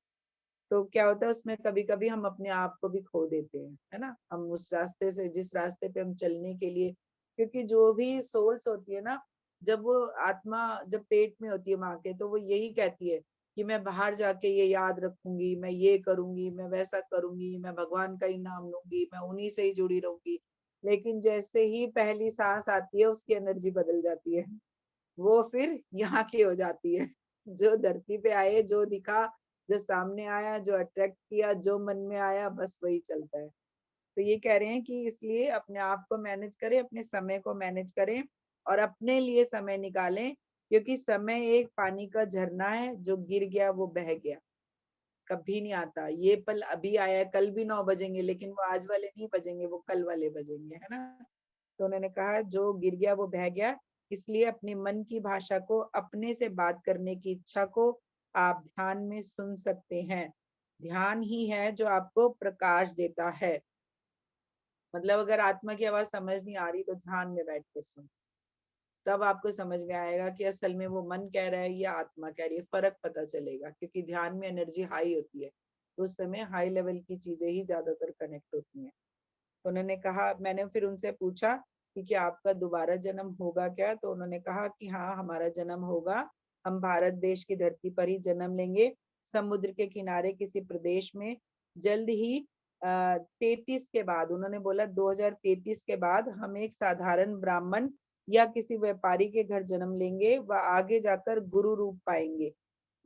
तो क्या होता है, उसमें कभी कभी हम अपने आप को भी खो देते हैं, है ना। हम उस रास्ते से, जिस रास्ते पे हम चलने के लिए, क्योंकि जो भी सोल्स होती है ना, जब वो आत्मा जब पेट में होती है माँ के, तो वो यही कहती है कि मैं बाहर जाके ये याद रखूंगी, मैं ये करूंगी, मैं वैसा करूंगी, मैं भगवान का ही नाम लूंगी, मैं उन्हीं से ही जुड़ी रहूंगी। लेकिन जैसे ही पहली सांस आती है, उसकी एनर्जी बदल जाती है, वो फिर यहाँ की हो जाती है। जो धरती पे आए, जो दिखा, जो सामने आया, जो अट्रैक्ट किया, जो मन में आया, बस वही चलता है। तो ये कह रहे हैं कि इसलिए अपने आप को मैनेज करें, अपने समय को मैनेज करें और अपने लिए समय निकालें, क्योंकि समय एक पानी का झरना है, जो गिर गया वो बह गया, कभी नहीं आता। ये पल अभी आया है, कल भी 9 बजेंगे, लेकिन वो आज वाले नहीं बजेंगे, वो कल वाले बजेंगे, है ना। तो उन्होंने कहा जो गिर गया वो बह गया। इसलिए अपने मन की भाषा को, अपने से बात करने की इच्छा को आप ध्यान में सुन सकते हैं। ध्यान ही है जो आपको प्रकाश देता है। मतलब अगर आत्मा की आवाज समझ नहीं आ रही, तो ध्यान में बैठ कर सुन, तब आपको समझ में आएगा कि असल में वो मन कह रहा है या आत्मा कह रही है। फर्क पता चलेगा, क्योंकि ध्यान में एनर्जी हाई होती है, तो उस समय हाई लेवल की चीजें ही ज्यादातर कनेक्ट होती हैं। तो उन्होंने कहा, मैंने फिर उनसे पूछा कि क्या आपका दोबारा जन्म होगा क्या? तो उन्होंने कहा कि हाँ, हमारा जन्म होगा। हम भारत देश की धरती पर ही जन्म लेंगे, समुद्र के किनारे किसी प्रदेश में, जल्द ही। 33 के बाद, उन्होंने बोला 2033 के बाद हम एक साधारण ब्राह्मण या किसी व्यापारी के घर जन्म लेंगे व आगे जाकर गुरु रूप पाएंगे।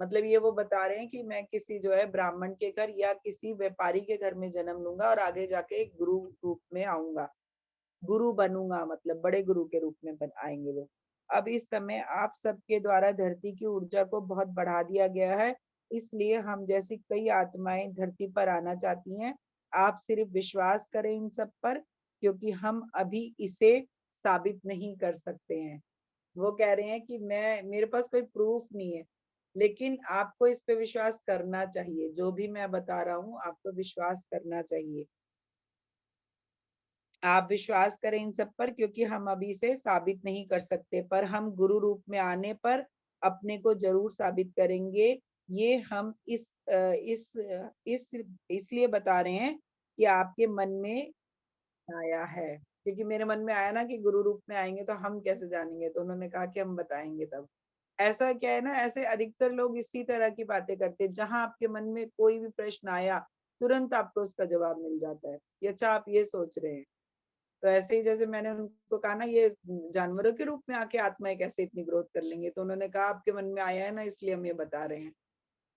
मतलब ये वो बता रहे हैं कि मैं किसी जो है ब्राह्मण के घर या किसी व्यापारी के घर में जन्म लूंगा और आगे जाके एक गुरु रूप में आऊंगा, गुरु बनूंगा, मतलब बड़े गुरु के रूप में आएंगे वो। अब इस समय आप सबके द्वारा धरती की ऊर्जा को बहुत बढ़ा दिया गया है, इसलिए हम जैसी कई आत्माएं धरती पर आना चाहती हैं। आप सिर्फ विश्वास करें इन सब पर, क्योंकि हम अभी इसे साबित नहीं कर सकते हैं। वो कह रहे हैं कि मैं, मेरे पास कोई प्रूफ नहीं है, लेकिन आपको इस पे विश्वास करना चाहिए। जो भी मैं बता रहा हूँ, आपको विश्वास करना चाहिए। आप विश्वास करें इन सब पर, क्योंकि हम अभी से साबित नहीं कर सकते, पर हम गुरु रूप में आने पर अपने को जरूर साबित करेंगे। ये हम इस इसलिए बता रहे हैं कि आपके मन में आया है, क्योंकि मेरे मन में आया ना कि गुरु रूप में आएंगे, तो हम कैसे जानेंगे? तो उन्होंने कहा कि हम बताएंगे तब। ऐसा क्या है ना, ऐसे अधिकतर लोग इसी तरह की बातें करते हैं, जहां आपके मन में कोई भी प्रश्न आया, तुरंत आपको उसका जवाब मिल जाता है कि अच्छा आप ये सोच रहे हैं। तो ऐसे ही जैसे मैंने उनको कहा ना, ये जानवरों के रूप में आके आत्माएं कैसे इतनी ग्रोथ कर लेंगे? तो उन्होंने कहा आपके मन में आया है ना, इसलिए हम ये बता रहे हैं।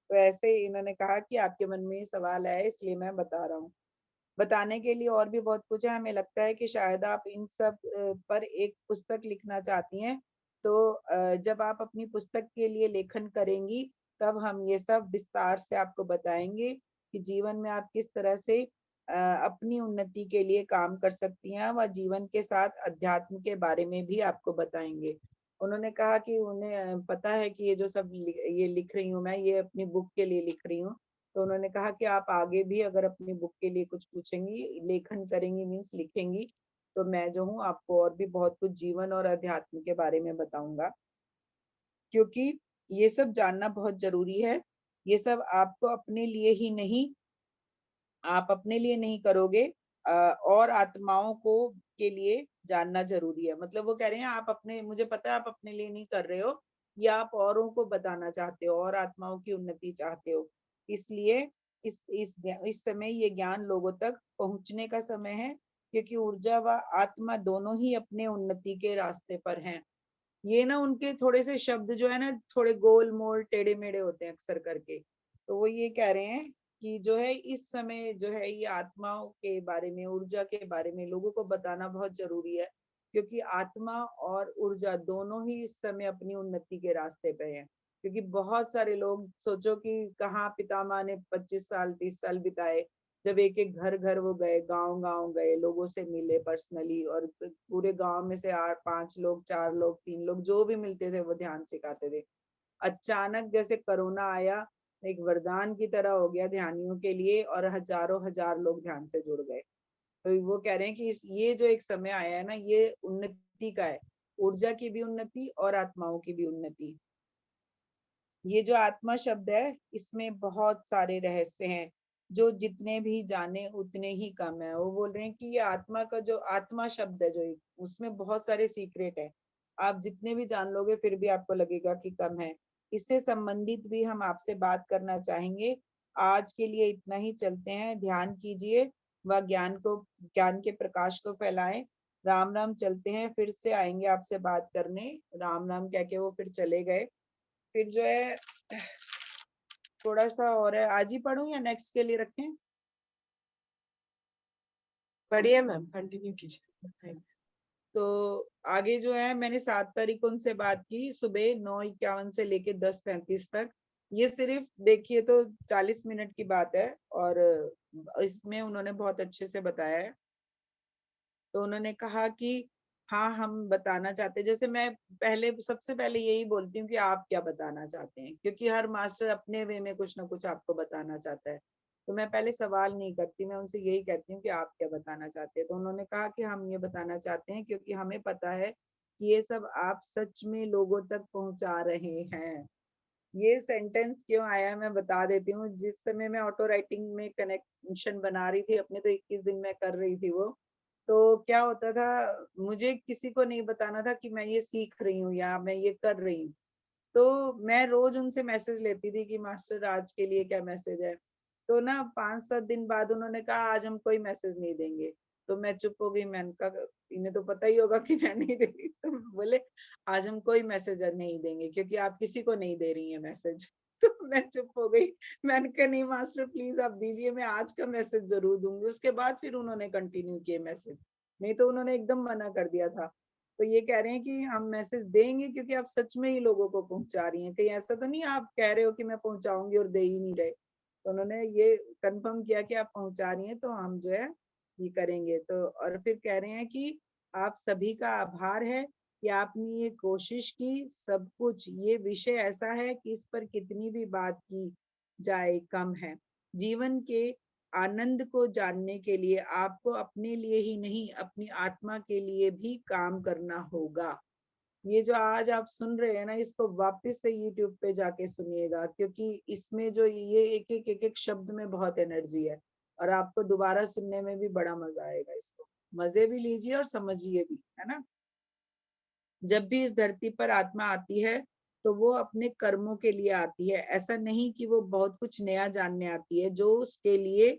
तो ऐसे ही इन्होंने कहा कि आपके मन में ये सवाल आया है, इसलिए मैं बता रहा हूँ। बताने के लिए और भी बहुत कुछ है, हमें लगता है कि शायद आप इन सब पर एक पुस्तक लिखना चाहती हैं। तो जब आप अपनी पुस्तक के लिए लेखन करेंगी, तब हम ये सब विस्तार से आपको बताएंगे कि जीवन में आप किस तरह से अपनी उन्नति के लिए काम कर सकती हैं, व जीवन के साथ अध्यात्म के बारे में भी आपको बताएंगे। उन्होंने कहा कि उन्हें पता है कि ये जो सब ये लिख रही हूँ मैं, ये अपनी बुक के लिए लिख रही हूँ। तो उन्होंने कहा कि आप आगे भी अगर अपनी बुक के लिए कुछ पूछेंगी, लेखन करेंगी, मीन्स लिखेंगी, तो मैं जो हूँ आपको और भी बहुत कुछ जीवन और अध्यात्म के बारे में बताऊंगा, क्योंकि ये सब जानना बहुत जरूरी है। ये सब आपको अपने लिए ही नहीं, आप अपने लिए नहीं करोगे, और आत्माओं को के लिए जानना जरूरी है। मतलब वो कह रहे हैं आप अपने, मुझे पता है आप अपने लिए नहीं कर रहे हो, या आप औरों को बताना चाहते हो और आत्माओं की उन्नति चाहते हो। इसलिए इस समय ये ज्ञान लोगों तक पहुंचने का समय है, क्योंकि ऊर्जा व आत्मा दोनों ही अपने उन्नति के रास्ते पर हैं। ये ना उनके थोड़े से शब्द जो है ना थोड़े गोल मोल टेढ़े मेढ़े होते हैं अक्सर करके। तो वो ये कह रहे हैं कि जो है इस समय जो है ये आत्माओं के बारे में, ऊर्जा के बारे में लोगों को बताना बहुत जरूरी है, क्योंकि आत्मा और ऊर्जा दोनों ही इस समय अपनी उन्नति के रास्ते पे हैं। क्योंकि बहुत सारे लोग, सोचो कि कहाँ पितामह ने 25 साल 30 साल बिताए, जब एक एक घर घर वो गए, गांव गांव गए, लोगों से मिले पर्सनली, और पूरे गांव में से 8 5 लोग 4 लोग 3 लोग जो भी मिलते थे वो ध्यान सिखाते थे। अचानक जैसे कोरोना आया, एक वरदान की तरह हो गया ध्यानियों के लिए, और हजारों हजार लोग ध्यान से जुड़ गए। तो वो कह रहे हैं कि ये जो एक समय आया है ना, ये उन्नति का है, ऊर्जा की भी उन्नति और आत्माओं की भी उन्नति। ये जो आत्मा शब्द है, इसमें बहुत सारे रहस्य हैं, जो जितने भी जाने उतने ही कम है। वो बोल रहे हैं कि ये आत्मा का जो आत्मा शब्द है जो उसमें बहुत सारे सीक्रेट है, आप जितने भी जान लोगे फिर भी आपको लगेगा कि कम है। इससे संबंधित भी हम आपसे बात करना चाहेंगे। आज के लिए इतना ही, चलते हैं, ध्यान कीजिए व ज्ञान के प्रकाश को फैलाएं। राम राम, चलते हैं, फिर से आएंगे आपसे बात करने। राम राम कह के वो फिर चले गए। फिर जो है थोड़ा सा और है, आज ही पढ़ूं या नेक्स्ट के लिए रखें? बढ़िया मैम, कंटिन्यू कीजिए। Thank you. तो आगे जो है, मैंने 7 तारीख को उनसे बात की, सुबह 9:51 से लेके 10:33 तक। ये सिर्फ देखिए तो 40 मिनट की बात है, और इसमें उन्होंने बहुत अच्छे से बताया है। तो उन्होंने कहा कि हाँ, हम बताना चाहते हैं, जैसे मैं पहले सबसे पहले यही बोलती हूँ कि आप क्या बताना चाहते हैं, क्योंकि हर मास्टर अपने वे में कुछ ना कुछ आपको बताना चाहता है। तो मैं पहले सवाल नहीं करती, मैं उनसे यही कहती हूँ कि आप क्या बताना चाहते हैं। तो उन्होंने कहा कि हम ये बताना चाहते हैं क्योंकि हमें पता है कि ये सब आप सच में लोगों तक पहुंचा रहे हैं। ये सेंटेंस क्यों आया मैं बता देती हूँ। जिस समय मैं ऑटो राइटिंग में कनेक्शन बना रही थी अपने, तो 21 दिन में कर रही थी वो, तो क्या होता था, मुझे किसी को नहीं बताना था कि मैं ये सीख रही हूँ या मैं ये कर रही हूँ। तो मैं रोज उनसे मैसेज लेती थी कि मास्टर आज के लिए क्या मैसेज है। तो ना 5 7 दिन बाद उन्होंने कहा आज हम कोई मैसेज नहीं देंगे। तो मैं चुप हो गई, मैंने कहा इन्हें तो पता ही होगा कि मैं नहीं दे रही। तो बोले आज हम कोई मैसेज नहीं देंगे क्योंकि आप किसी को नहीं दे रही है मैसेज। तो मैं चुप हो गई। मैंने कहा नहीं मास्टर प्लीज आप दीजिए, मैं आज का मैसेज जरूर दूंगी। उसके बाद फिर उन्होंने कंटिन्यू किए मैसेज, नहीं तो उन्होंने एकदम मना कर दिया था। तो ये कह रहे हैं कि हम मैसेज देंगे क्योंकि आप सच में ही लोगों को पहुंचा रही हैं, कहीं ऐसा तो नहीं आप कह रहे हो कि मैं पहुंचाऊंगी और दे ही नहीं रहे। तो उन्होंने ये कंफर्म किया कि आप पहुंचा रही हैं, तो हम जो है ये करेंगे। तो और फिर कह रहे हैं कि आप सभी का आभार है कि आपने ये कोशिश की। सब कुछ ये विषय ऐसा है कि इस पर कितनी भी बात की जाए कम है। जीवन के आनंद को जानने के लिए आपको अपने लिए ही नहीं, अपनी आत्मा के लिए भी काम करना होगा। ये जो आज आप सुन रहे हैं ना, इसको वापस से यूट्यूब पे जाके सुनिएगा, क्योंकि इसमें जो ये एक एक शब्द में बहुत एनर्जी है, और आपको दोबारा सुनने में भी बड़ा मजा आएगा। इसको मजे भी लीजिए और समझिए भी, है ना। जब भी इस धरती पर आत्मा आती है तो वो अपने कर्मों के लिए आती है। ऐसा नहीं कि वो बहुत कुछ नया जानने आती है, जो उसके लिए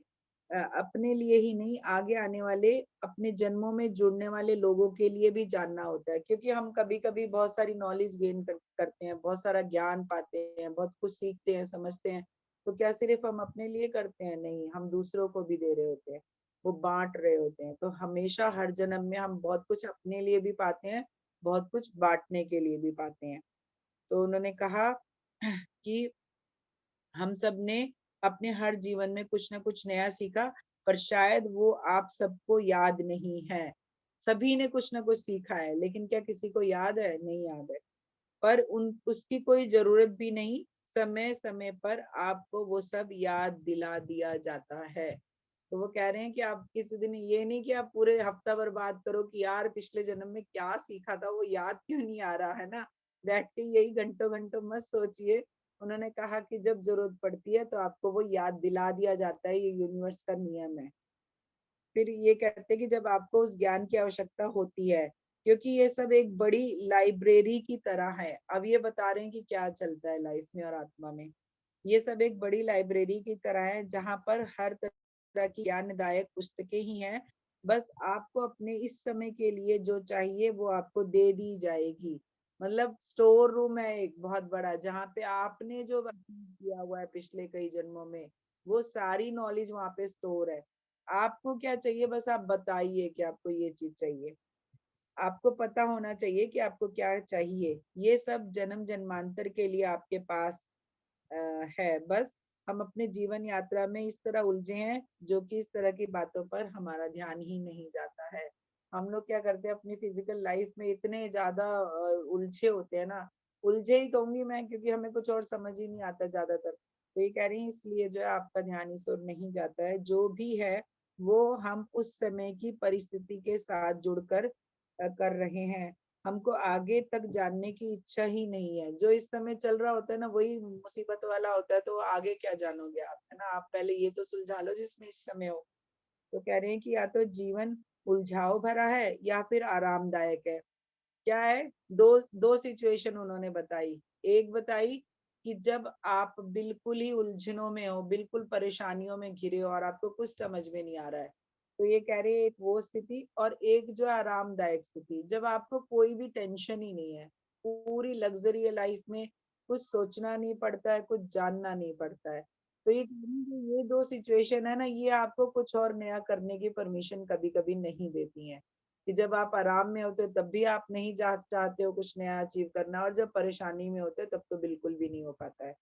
अपने लिए ही नहीं, आगे आने वाले अपने जन्मों में जुड़ने वाले लोगों के लिए भी जानना होता है। क्योंकि हम कभी कभी बहुत सारी नॉलेज गेन करते हैं, बहुत सारा ज्ञान पाते हैं, बहुत कुछ सीखते हैं, समझते हैं। तो क्या सिर्फ हम अपने लिए करते हैं? नहीं, हम दूसरों को भी दे रहे होते हैं, वो बांट रहे होते हैं। तो हमेशा हर जन्म में हम बहुत कुछ अपने लिए भी पाते हैं, बहुत कुछ बांटने के लिए भी पाते हैं। तो उन्होंने कहा कि हम सब ने अपने हर जीवन में कुछ ना कुछ नया सीखा, पर शायद वो आप सबको याद नहीं है। सभी ने कुछ ना कुछ सीखा है, लेकिन क्या किसी को याद है? नहीं याद है। पर उन उसकी कोई जरूरत भी नहीं, समय समय पर आपको वो सब याद दिला दिया जाता है। तो वो कह रहे हैं कि आप किसी दिन ये नहीं कि आप पूरे हफ्ता भर बात करो कि यार पिछले जन्म में क्या सीखा था, वो याद क्यों नहीं आ रहा है ना। बैठ के यही घंटों घंटों मत सोचिए। उन्होंने कहा कि जब जरूरत पड़ती है तो आपको वो याद दिला दिया जाता है, ये यूनिवर्स का नियम है। फिर ये कहते हैं कि जब आपको उस ज्ञान की आवश्यकता होती है, क्योंकि ये सब एक बड़ी लाइब्रेरी की तरह है। अब ये बता रहे हैं कि क्या चलता है लाइफ में और आत्मा में। ये सब एक बड़ी लाइब्रेरी की तरह है, जहाँ पर हर तरह की ज्ञानदायक पुस्तकें ही हैं। बस आपको अपने इस समय के लिए जो चाहिए वो आपको दे दी जाएगी। मतलब स्टोर रूम है एक बहुत बड़ा, जहाँ पे आपने जो किया हुआ है पिछले कई जन्मों में, वो सारी नॉलेज वहां पे स्टोर है। आपको क्या चाहिए, बस आप बताइए कि आपको ये चीज चाहिए। आपको पता होना चाहिए कि आपको क्या चाहिए। ये सब जन्म जन्मांतर के लिए आपके पास अ, है। बस हम अपने जीवन यात्रा में इस तरह उलझे हैं, जो कि इस तरह की बातों पर हमारा ध्यान ही नहीं जाता है। हम लोग क्या करते हैं, अपनी फिजिकल लाइफ में इतने ज्यादा उलझे होते हैं ना, उलझे ही कहूंगी मैं, क्योंकि हमें कुछ और समझ ही नहीं आता ज्यादातर। तो ये कह रही हैं, इसलिए जो है आपका ध्यान इस ओर नहीं जाता है। जो भी है वो हम उस समय की परिस्थिति के साथ जुड़कर कर रहे हैं। हमको आगे तक जानने की इच्छा ही नहीं है। जो इस समय चल रहा होता है ना, वही मुसीबत वाला होता है, तो आगे क्या जानोगे आप, है ना। आप पहले ये तो सुलझा लो जिसमें इस समय हो। तो कह रहे हैं कि या तो जीवन उलझाव भरा है या फिर आरामदायक है। क्या है, दो दो सिचुएशन उन्होंने बताई। एक बताई कि जब आप बिल्कुल ही उलझनों में हो, बिल्कुल परेशानियों में घिरे हो और आपको कुछ समझ में नहीं आ रहा है, तो ये कह रहे हैं एक वो स्थिति। और एक जो है आरामदायक स्थिति, जब आपको कोई भी टेंशन ही नहीं है, पूरी लग्जरी लाइफ में, कुछ सोचना नहीं पड़ता है, कुछ जानना नहीं पड़ता है। तो ये कह रही हैं कि ये दो सिचुएशन है ना, ये आपको कुछ और नया करने की परमिशन कभी कभी नहीं देती हैं। कि जब आप आराम में होते हो तब भी आप नहीं चाहते हो कुछ नया अचीव करना, और जब परेशानी में होते हो तब तो बिल्कुल भी नहीं हो पाता है।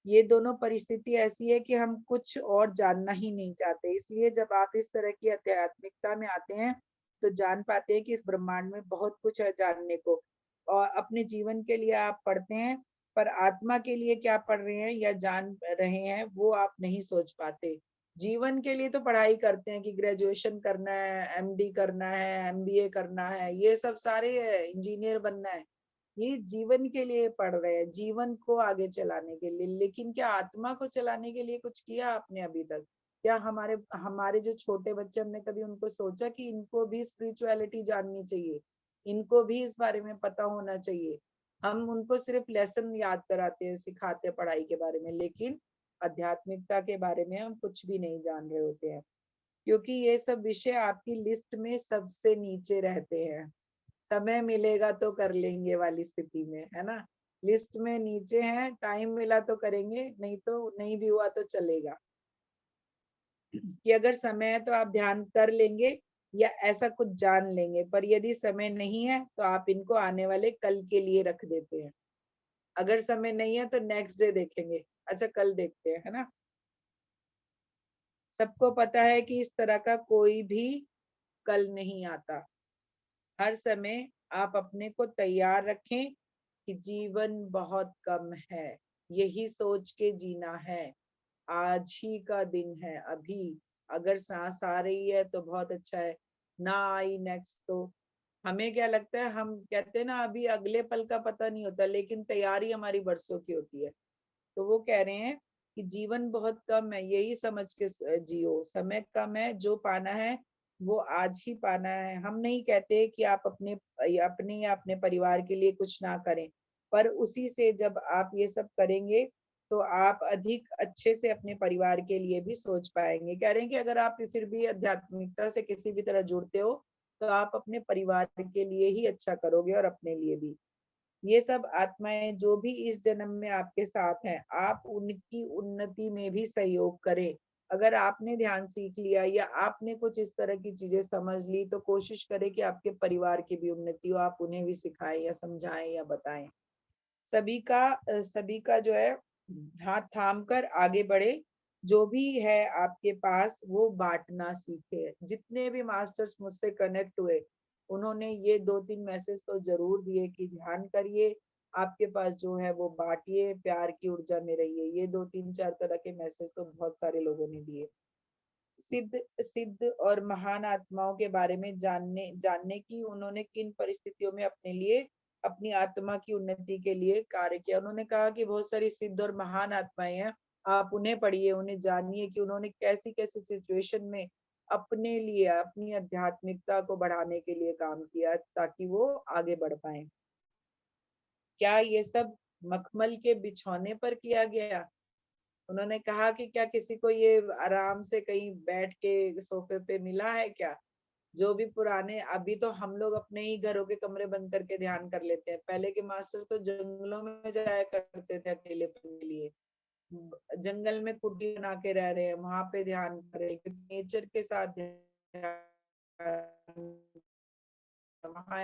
ये दोनों परिस्थिति ऐसी है कि हम कुछ और जानना ही नहीं चाहते। इसलिए जब आप इस तरह की आध्यात्मिकता में आते हैं, तो जान पाते हैं कि इस ब्रह्मांड में बहुत कुछ है जानने को। और अपने जीवन के लिए आप पढ़ते हैं, पर आत्मा के लिए क्या पढ़ रहे हैं या जान रहे हैं, वो आप नहीं सोच पाते। जीवन के लिए तो पढ़ाई करते हैं कि ग्रेजुएशन करना है, एमडी करना है, एमबीए करना है, ये सब सारे इंजीनियर बनना है। ये जीवन के लिए पढ़ रहे हैं, जीवन को आगे चलाने के लिए। लेकिन क्या आत्मा को चलाने के लिए कुछ किया आपने अभी तक? क्या हमारे हमारे जो छोटे बच्चे, हमने कभी उनको सोचा कि इनको भी स्पिरिचुअलिटी जाननी चाहिए, इनको भी इस बारे में पता होना चाहिए? हम उनको सिर्फ लेसन याद कराते हैं, सिखाते हैं पढ़ाई के बारे में, लेकिन आध्यात्मिकता के बारे में हम कुछ भी नहीं जान रहे होते हैं। क्योंकि ये सब विषय आपकी लिस्ट में सबसे नीचे रहते हैं। समय मिलेगा तो कर लेंगे वाली स्थिति में, है ना। लिस्ट में नीचे है, टाइम मिला तो करेंगे, नहीं तो नहीं भी हुआ तो चलेगा। कि अगर समय है तो आप ध्यान कर लेंगे या ऐसा कुछ जान लेंगे, पर यदि समय नहीं है तो आप इनको आने वाले कल के लिए रख देते हैं। अगर समय नहीं है तो नेक्स्ट डे देखेंगे, अच्छा कल देखते हैं, है ना। सबको पता है कि इस तरह का कोई भी कल नहीं आता। हर समय आप अपने को तैयार रखें कि जीवन बहुत कम है, यही सोच के जीना है। आज ही का दिन है, अभी। अगर सांस आ रही है तो बहुत अच्छा है, ना आई नेक्स्ट तो हमें क्या लगता है, हम कहते हैं ना अभी अगले पल का पता नहीं होता, लेकिन तैयारी हमारी बरसों की होती है। तो वो कह रहे हैं कि जीवन बहुत कम है, यही समझ के जियो। समय कम है, जो पाना है वो आज ही पाना है। हम नहीं कहते कि आप अपने या अपने परिवार के लिए कुछ ना करें, पर उसी से जब आप ये सब करेंगे तो आप अधिक अच्छे से अपने परिवार के लिए भी सोच पाएंगे। कह रहे हैं कि अगर आप फिर भी आध्यात्मिकता से किसी भी तरह जुड़ते हो, तो आप अपने परिवार के लिए ही अच्छा करोगे और अपने लिए भी। ये सब आत्माएं जो भी इस जन्म में आपके साथ हैं, आप उनकी उन्नति में भी सहयोग करें। अगर आपने ध्यान सीख लिया या आपने कुछ इस तरह की चीजें समझ ली, तो कोशिश करें कि आपके परिवार की भी उन्नति हो, आप उन्हें भी सिखाएं या समझाएं या बताएं। सभी का जो है हाथ थाम कर आगे बढ़े। जो भी है आपके पास वो बांटना सीखे। जितने भी मास्टर्स मुझसे कनेक्ट हुए, उन्होंने ये 2-3 मैसेज तो जरूर दिए कि ध्यान करिए, आपके पास जो है वो बांटिए, प्यार की ऊर्जा में रहिए। ये 2-3-4 तरह के मैसेज तो बहुत सारे लोगों ने दिए। सिद्ध सिद्ध और महान आत्माओं के बारे में जानने जानने की उन्होंने किन परिस्थितियों में अपने लिए, अपनी आत्मा की उन्नति के लिए कार्य किया। उन्होंने कहा कि बहुत सारी सिद्ध और महान आत्माएं हैं, आप उन्हें पढ़िए, उन्हें जानिए कि उन्होंने कैसी कैसी सिचुएशन में अपने लिए, अपनी आध्यात्मिकता को बढ़ाने के लिए काम किया, ताकि वो आगे बढ़ पाए। क्या ये सब मखमल के बिछौने पर किया गया? उन्होंने कहा कि क्या किसी को ये आराम से कहीं बैठ के सोफे पे मिला है क्या? जो भी पुराने, अभी तो हम लोग अपने ही घरों के कमरे बंद करके ध्यान कर लेते हैं, पहले के मास्टर तो जंगलों में जाया करते थे अकेलेपन के लिए, जंगल में कुटी बना के रह रहे हैं, वहां पे ध्यान कर रहे हैं, क्योंकि नेचर के साथ ध्यान, वहाँ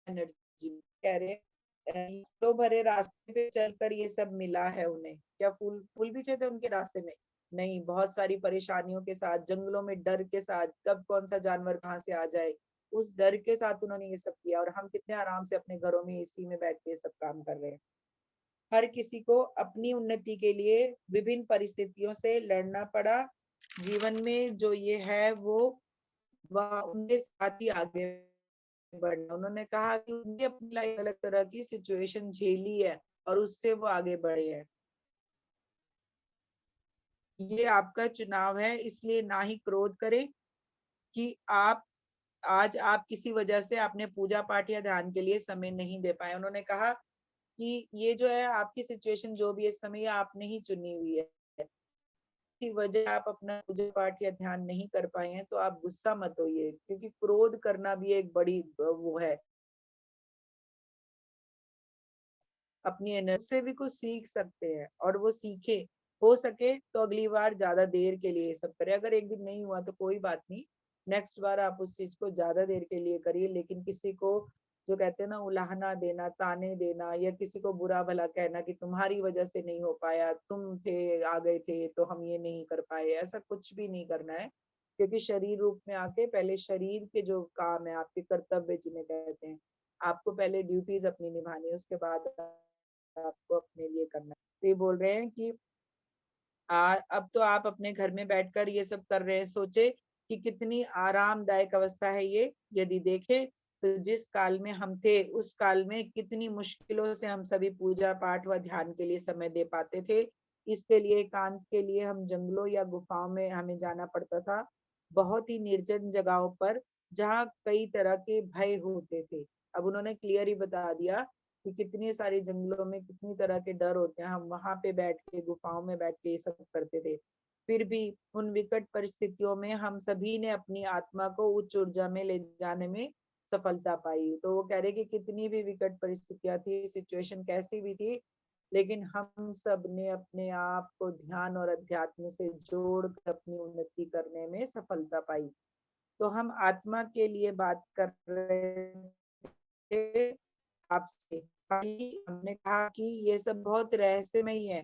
एनर्जी कह रहे हैं। फूलों भरे रास्ते पे चलकर ये सब मिला है उन्हें, क्या फूल फूल भी थे उनके रास्ते में? नहीं, बहुत सारी परेशानियों के साथ, जंगलों में डर के साथ, कब कौन सा जानवर कहाँ से आ जाए, उस डर के साथ उन्होंने ये सब किया। और हम कितने आराम से अपने घरों में एसी में बैठ के ये सब काम कर रहे हैं। हर किसी को अपनी उन्नति के लिए विभिन्न परिस्थितियों से लड़ना पड़ा। जीवन में जो ये है वो वह उनके साथ ही आगे बढ़ना। उन्होंने कहा कि उनकी अपनी लाइफ अलग तरह की सिचुएशन झेली है और उससे वो आगे बढ़े हैं। ये आपका चुनाव है, इसलिए ना ही क्रोध करें कि आप आज आप किसी वजह से आपने पूजा पाठ या ध्यान के लिए समय नहीं दे पाए। उन्होंने कहा कि ये जो है आपकी सिचुएशन जो भी है इस समय, ये आपने ही चुनी हुई है। किसी वजह आप अपना पूजा पाठ या ध्यान नहीं कर पाए हैं तो आप गुस्सा मत होइए, क्योंकि क्रोध करना भी एक बड़ी वो है। अपनी एनर्जी से भी कुछ सीख सकते हैं और वो सीखे, हो सके तो अगली बार ज्यादा देर के लिए ये सब करें। अगर एक दिन नहीं हुआ तो कोई बात नहीं, नेक्स्ट बार आप उस चीज को ज्यादा देर के लिए करिए। लेकिन किसी को, जो कहते हैं ना, उलाहना देना, ताने देना, या किसी को बुरा भला कहना कि तुम्हारी वजह से नहीं हो पाया, तुम थे आ गए थे तो हम ये नहीं कर पाए, ऐसा कुछ भी नहीं करना है। क्योंकि शरीर रूप में आके पहले शरीर के जो काम है, आपके कर्तव्य जिन्हें कहते हैं, आपको पहले ड्यूटीज अपनी निभानी है, उसके बाद आपको अपने लिए करना है। तो ये बोल रहे हैं कि अब तो आप अपने घर में बैठकर ये सब कर रहे हैं, सोचे कि कितनी आरामदायक अवस्था है ये। यदि देखें तो जिस काल में हम थे उस काल में कितनी मुश्किलों से हम सभी पूजा पाठ व ध्यान के लिए समय दे पाते थे। इसके लिए, एकांत के लिए हम जंगलों या गुफाओं में हमें जाना पड़ता था, बहुत ही निर्जन जगहों पर जहाँ कई तरह के भय होते थे। अब उन्होंने क्लियर ही बता दिया कि कितने सारे जंगलों में कितनी तरह के डर होते हैं। हम वहां पे बैठ के, गुफाओं में बैठ के ये सब करते थे। फिर भी उन विकट परिस्थितियों में हम सभी ने अपनी आत्मा को उच्च ऊर्जा में ले जाने में सफलता पाई। तो वो कह रहे कि कितनी भी विकट परिस्थितियां थी, सिचुएशन कैसी भी थी, लेकिन हम सब ने अपने आप को ध्यान और अध्यात्म से जोड़ कर अपनी उन्नति करने में सफलता पाई। तो हम आत्मा के लिए बात कर रहे थे आपसे। हमने कहा कि ये सब बहुत रहस्यमय है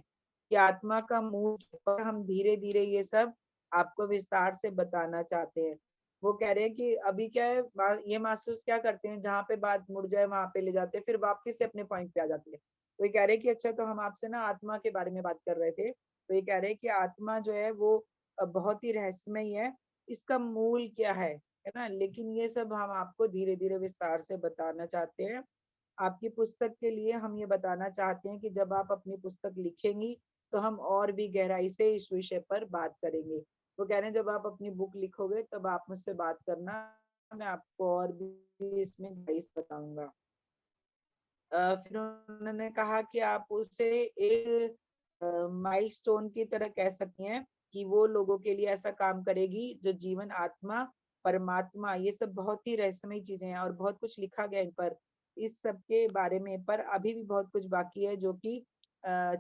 कि आत्मा का मूल, पर हम धीरे धीरे ये सब आपको विस्तार से बताना चाहते हैं। वो कह रहे हैं कि अभी क्या है, ये मास्टर्स क्या करते हैं, जहाँ पे बात मुड़ जाए वहां पे ले जाते हैं, फिर वापस से अपने पॉइंट पे आ जाते हैं। तो ये कह रहे हैं कि अच्छा, तो हम आपसे ना आत्मा के बारे में बात कर रहे थे। तो ये कह रहे हैं कि आत्मा जो है वो बहुत ही रहस्यमय है, इसका मूल क्या है ना। लेकिन ये सब हम आपको धीरे धीरे विस्तार से बताना चाहते हैं। आपकी पुस्तक के लिए हम ये बताना चाहते हैं कि जब आप अपनी पुस्तक लिखेंगी तो हम और भी गहराई से इस विषय पर बात करेंगे। वो कह रहे हैं जब आप अपनी बुक लिखोगे तब आप मुझसे बात करना, मैं आपको और भी इसमें गहराई से बताऊंगा। फिर उन्होंने कहा कि आप उसे एक माइलस्टोन की तरह कह सकती हैं कि वो लोगों के लिए ऐसा काम करेगी जो जीवन, आत्मा, परमात्मा, ये सब बहुत ही रहस्यमय चीजें हैं और बहुत कुछ लिखा गया इन पर, इस सब के बारे में। पर अभी भी बहुत कुछ बाकी है जो कि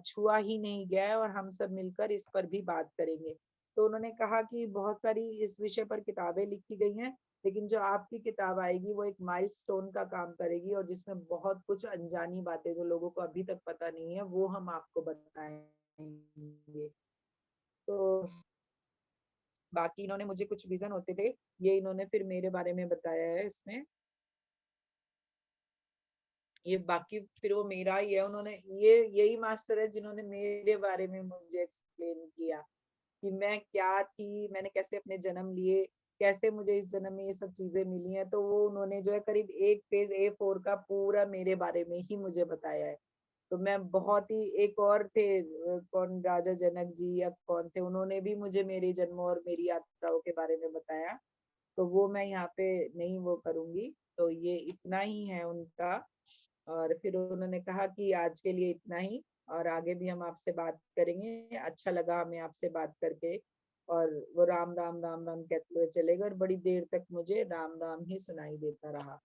छुआ ही नहीं गया है, और हम सब मिलकर इस पर भी बात करेंगे। तो उन्होंने कहा कि बहुत सारी इस विषय पर किताबें लिखी गई हैं, लेकिन जो आपकी किताब आएगी वो एक माइलस्टोन का काम करेगी, और जिसमें बहुत कुछ अनजानी बातें जो लोगों को अभी तक पता नहीं है वो हम आपको बताएंगे। तो बाकी इन्होंने मुझे कुछ विजन होते थे, ये इन्होंने फिर मेरे बारे में बताया है इसमें। ये बाकी फिर वो मेरा ही है, उन्होंने ये यही मास्टर है जिन्होंने मेरे बारे में मुझे एक्सप्लेन किया कि मैं क्या थी, मैंने कैसे अपने जन्म लिए, कैसे मुझे इस जन्म में ये सब चीजें मिली हैं। तो वो उन्होंने जो है करीब एक पेज A4 का पूरा मेरे बारे में ही मुझे बताया है। तो मैं बहुत ही, एक और थे कौन, राजा जनक जी या कौन थे, उन्होंने भी मुझे मेरे जन्म और मेरी यात्राओं के बारे में बताया। तो वो मैं यहाँ पे नहीं वो करूंगी, तो ये इतना ही है उनका। और फिर उन्होंने कहा कि आज के लिए इतना ही, और आगे भी हम आपसे बात करेंगे। अच्छा लगा हमें आपसे बात करके। और वो राम राम राम राम कहते हुए चले गए और बड़ी देर तक मुझे राम राम ही सुनाई देता रहा।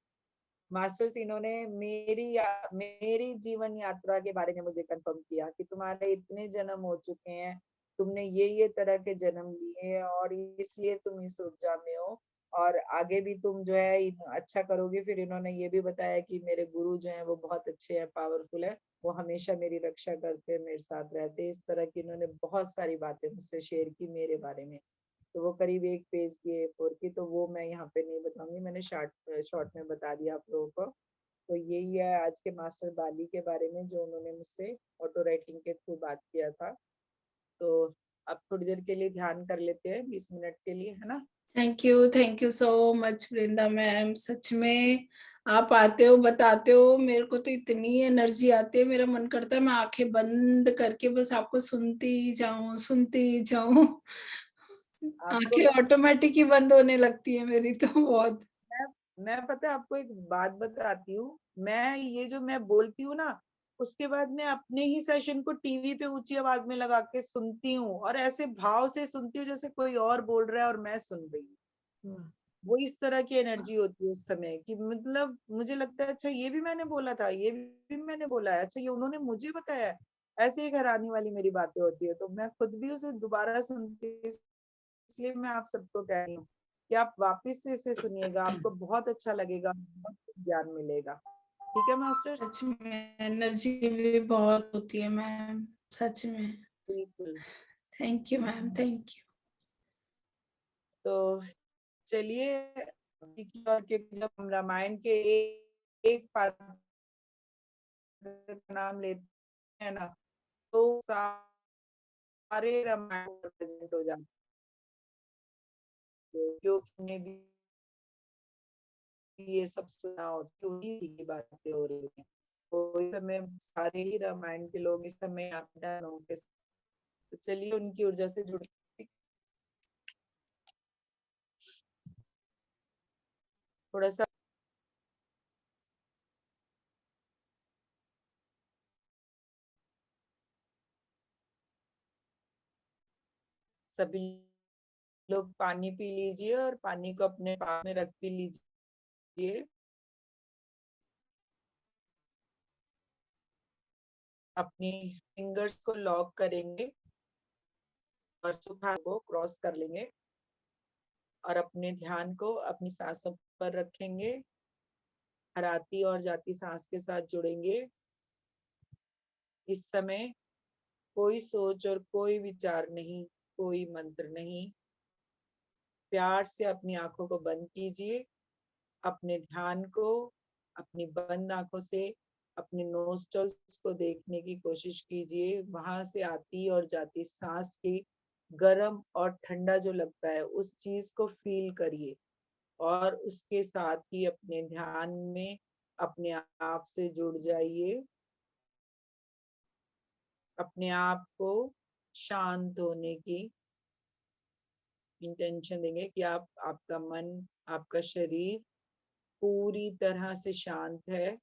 मास्टर्स इन्होंने मेरी जीवन यात्रा के बारे में मुझे कंफर्म किया कि तुम्हारे इतने जन्म हो चुके हैं, तुमने ये तरह के जन्म लिए और इसलिए तुम इस ऊर्जा में हो और आगे भी तुम जो है अच्छा करोगे। फिर इन्होंने ये भी बताया कि मेरे गुरु जो है वो बहुत अच्छे हैं, पावरफुल है, वो हमेशा मेरी रक्षा करते हैं, मेरे साथ रहते हैं। इस तरह की इन्होंने बहुत सारी बातें मुझसे शेयर की मेरे बारे में। तो वो करीब 1 पेज की A4 की, तो वो मैं यहाँ पे नहीं बताऊंगी, मैंने शॉर्ट में बता दिया आप लोगों को। तो यही है आज के मास्टर बाली के बारे में जो उन्होंने मुझसे ऑटो राइटिंग के थ्रू बात किया था। तो अब थोड़ी देर के लिए ध्यान कर लेते हैं, 20 मिनट के लिए, है ना। Thank you so much Vrinda ma'am. सच में आप आते हो, बताते हो, मेरे को तो इतनी एनर्जी आती है, मेरा मन करता है मैं आंखें बंद करके बस आपको सुनती जाऊं। आपको आंखें ऑटोमेटिक ही बंद होने लगती है मेरी तो बहुत। मैं मैं पता है आपको एक बात बताती हूँ। मैं ये जो मैं बोलती हूँ ना, उसके बाद मैं अपने ही सेशन को टीवी पे ऊंची आवाज में लगा के सुनती हूँ और ऐसे भाव से सुनती हूँ जैसे कोई और बोल रहा है और मैं सुन रही हूँ। वो इस तरह की एनर्जी होती है उस समय कि मतलब मुझे लगता है अच्छा ये भी मैंने बोला था, ये भी मैंने बोला है, अच्छा ये उन्होंने मुझे बताया है। ऐसे एक हैरानी वाली मेरी बातें होती है, तो मैं खुद भी उसे दोबारा सुनती हूँ। इसलिए मैं आप सबको कह रही हूँ कि आप वापस से इसे सुनिएगा, आपको बहुत अच्छा लगेगा, बहुत ज्ञान मिलेगा। ठीक है मास्टर्स। सच में एनर्जी भी बहुत होती है मैम, सच में। बिल्कुल। Thank you ma'am, thank you. तो चलिए, और क्योंकि जब हम रामायण के एक पात्र का नाम लेते हैं ना, तो सारे रामायण प्रेजेंट हो जाते हैं, क्योंकि भी ये सब सुना हो, उन्हीं की बातें हो रही हैं। तो इस समय सारे ही रामायण के लोग इस समय आपदा के, तो चलिए उनकी ऊर्जा से जुड़ थोड़ा सा सभी लोग पानी पी लीजिए और पानी को अपने पास में रख भी लीजिए। अपनी फिंगर्स को लॉक करेंगे और सुखा को क्रॉस कर लेंगे और अपने ध्यान को अपनी सांसों पर रखेंगे। हर आती और जाती सांस के साथ जुड़ेंगे। इस समय कोई सोच और कोई विचार नहीं, कोई मंत्र नहीं। प्यार से अपनी आंखों को बंद कीजिए। अपने ध्यान को अपनी बंद आंखों से अपने नोस्ट्रल्स को देखने की कोशिश कीजिए। वहां से आती और जाती सांस की गर्म और ठंडा जो लगता है उस चीज को फील करिए और उसके साथ ही अपने ध्यान में अपने आप से जुड़ जाइए। अपने आप को शांत होने की इंटेंशन देंगे कि आपका मन, आपका शरीर पूरी तरह से शांत है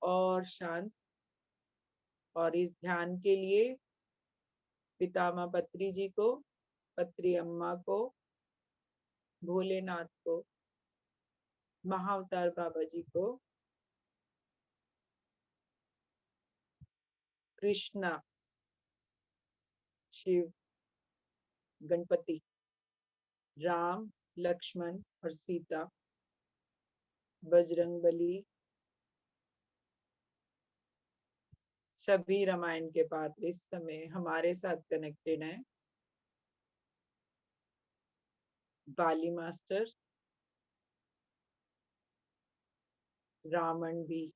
और शांत। और इस ध्यान के लिए पितामह पत्री जी को, पत्री अम्मा को, भोलेनाथ को, महाअवतार बाबा जी को, कृष्णा, शिव, गणपति, राम, लक्ष्मण और सीता, बजरंगबली, सभी रामायण के पात्र इस समय हमारे साथ कनेक्टेड हैं। बाली मास्टर, रावण भी,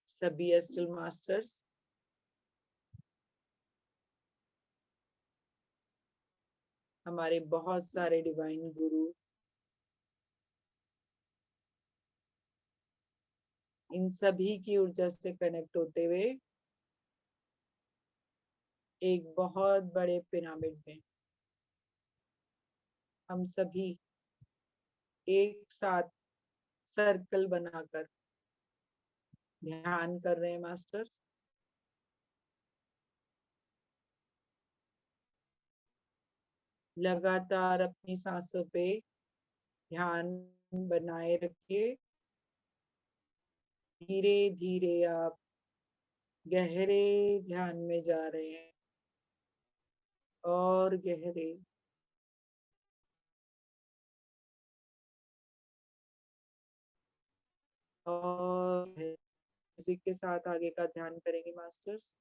सभी एस्ट्रल मास्टर्स, हमारे बहुत सारे डिवाइन गुरु, इन सभी की ऊर्जा से कनेक्ट होते हुए एक बहुत बड़े पिरामिड में हम सभी एक साथ सर्कल बनाकर ध्यान कर रहे हैं मास्टर्स। लगातार अपनी सांसों पे ध्यान बनाए रखिए। धीरे धीरे आप गहरे ध्यान में जा रहे हैं और गहरे। और म्यूजिक के साथ आगे का ध्यान करेंगे मास्टर्स।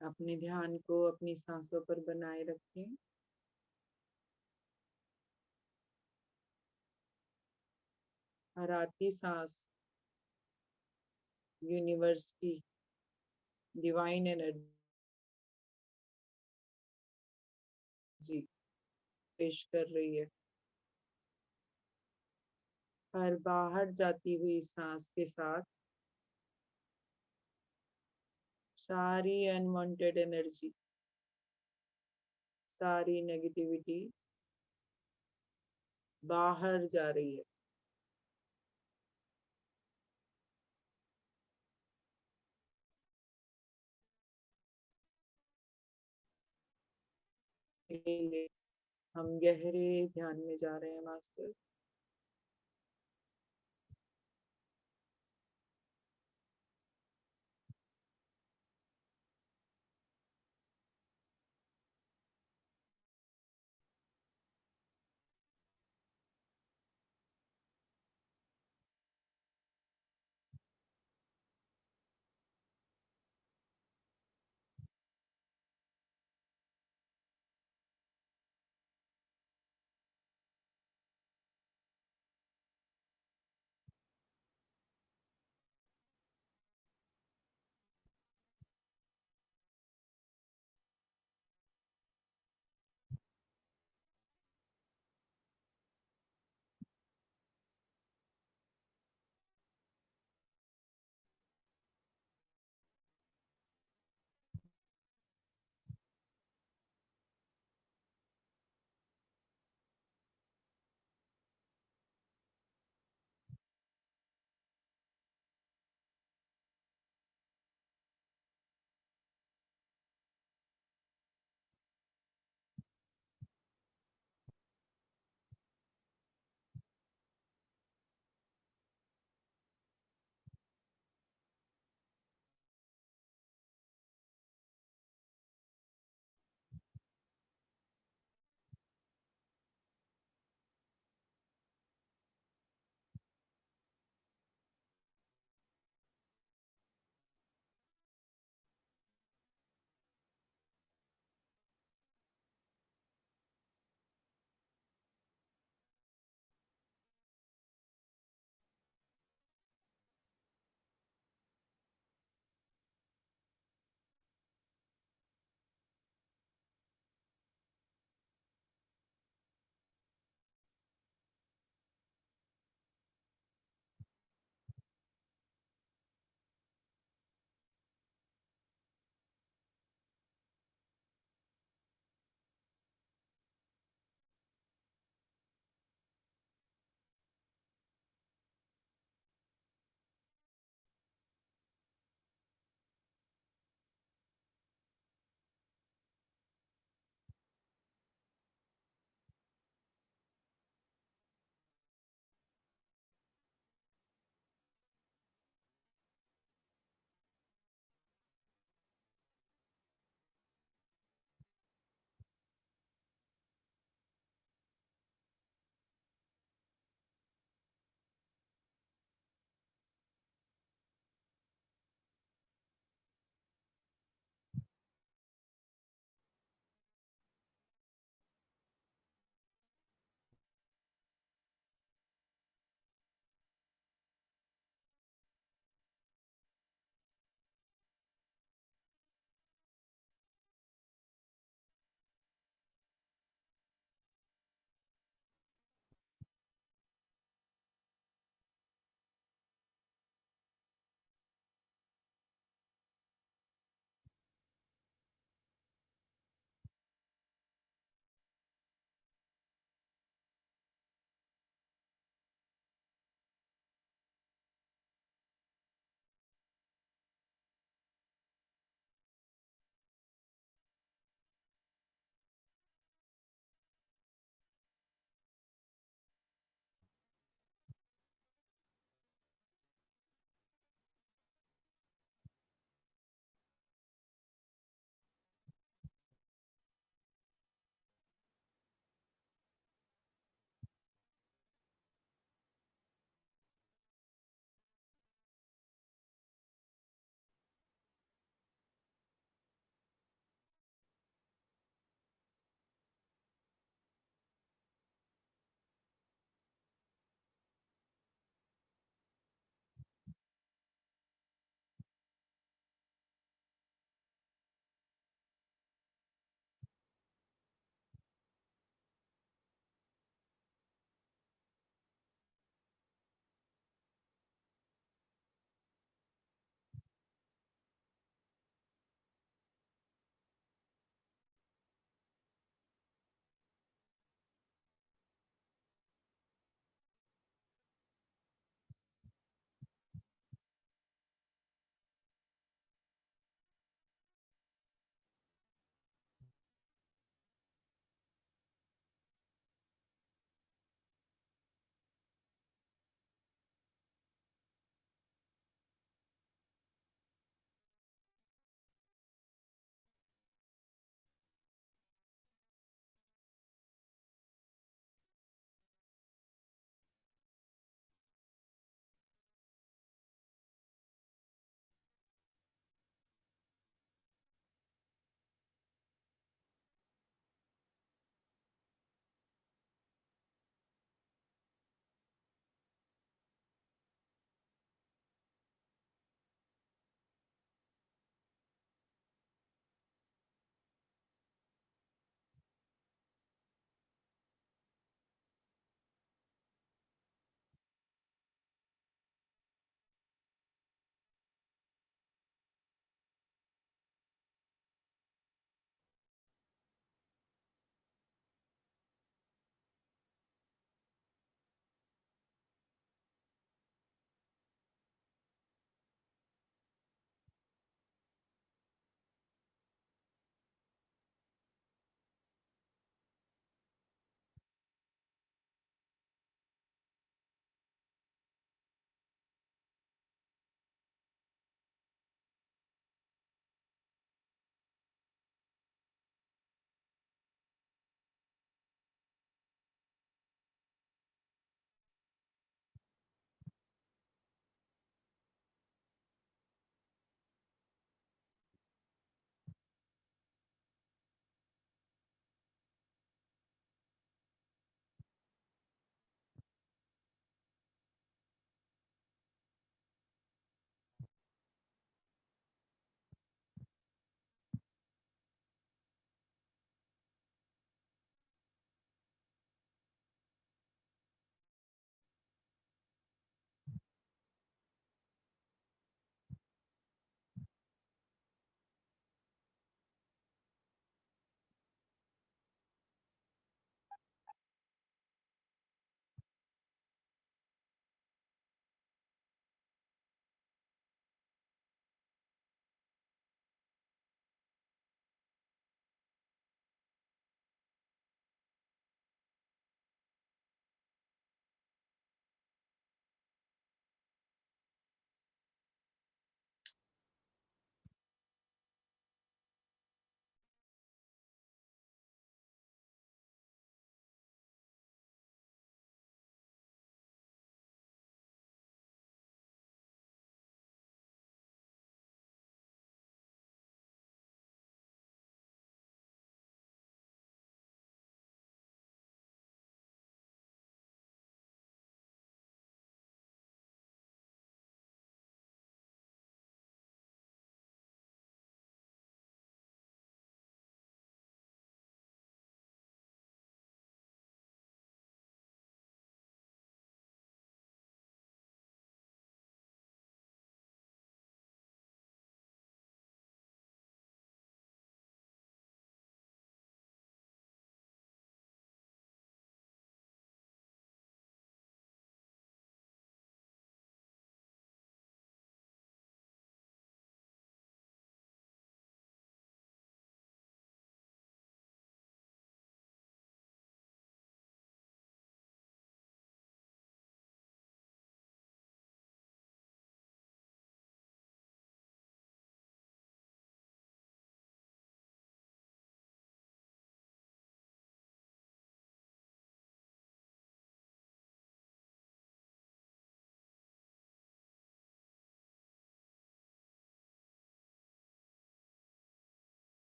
अपने ध्यान को अपनी सांसों पर बनाए रखें। और आती सांस यूनिवर्स की डिवाइन एनर्जी पेश कर रही है। और बाहर जाती हुई सांस के साथ सारी अनवांटेड एनर्जी, सारी नेगेटिविटी बाहर जा रही है। हम गहरे ध्यान में जा रहे हैं मास्टर।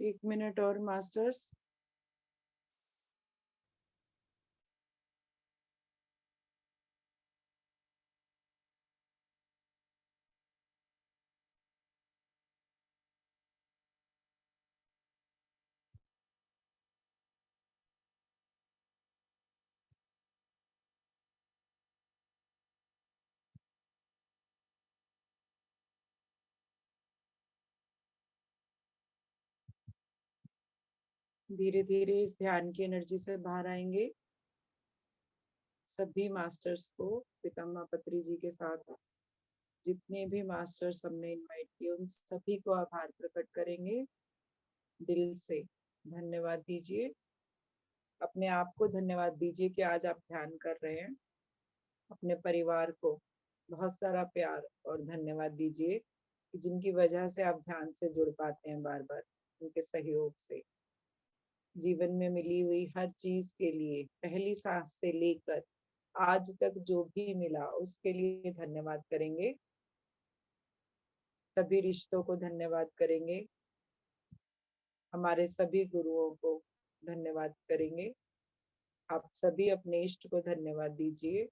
1 मिनट और मास्टर्स। धीरे धीरे इस ध्यान की एनर्जी से बाहर आएंगे। सभी मास्टर्स को पितामह पत्री जी के साथ जितने भी मास्टर्स हमने इनवाइट किए उन सभी को आभार प्रकट करेंगे। दिल से धन्यवाद दीजिए, अपने आप को धन्यवाद दीजिए कि आज आप ध्यान कर रहे हैं। अपने परिवार को बहुत सारा प्यार और धन्यवाद दीजिए कि जिनकी वजह से आप ध्यान से जुड़ पाते हैं बार बार, उनके सहयोग से। जीवन में मिली हुई हर चीज के लिए, पहली सांस से लेकर आज तक जो भी मिला उसके लिए धन्यवाद करेंगे। सभी रिश्तों को धन्यवाद करेंगे, हमारे सभी गुरुओं को धन्यवाद करेंगे। आप सभी अपने इष्ट को धन्यवाद दीजिए।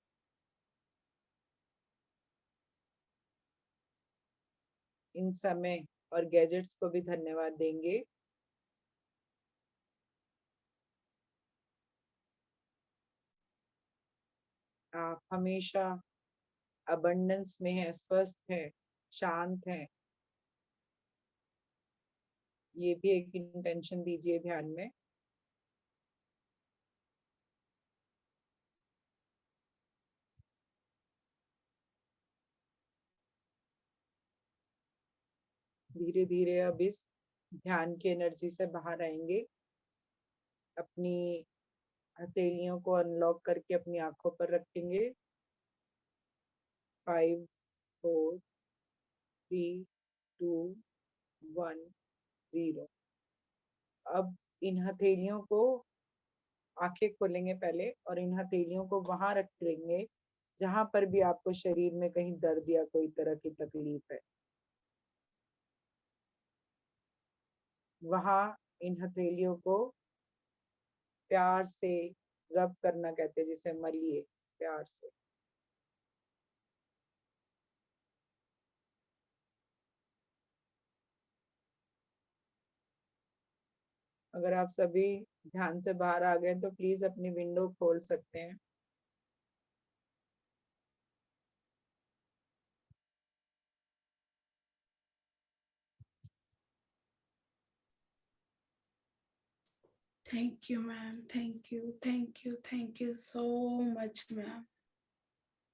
इन समय और गैजेट्स को भी धन्यवाद देंगे। आप हमेशा अबंडेंस में हैं, स्वस्थ हैं, शांत हैं। ये भी एक इंटेंशन दीजिए ध्यान में। धीरे धीरे अब इस ध्यान की एनर्जी से बाहर आएंगे। अपनी हथेलियों को अनलॉक करके अपनी आंखों पर रखेंगे। 5 4 3 2 1 0। अब इन हथेलियों को, आंखें खोलेंगे पहले और इन हथेलियों को वहां रखेंगे जहां पर भी आपको शरीर में कहीं दर्द या कोई तरह की तकलीफ है। वहां इन हथेलियों को प्यार से रब करना कहते हैं, जिसे मलिए प्यार से। अगर आप सभी ध्यान से बाहर आ गए तो प्लीज अपनी विंडो खोल सकते हैं। Thank you ma'am, thank you, thank you, thank you so much ma'am.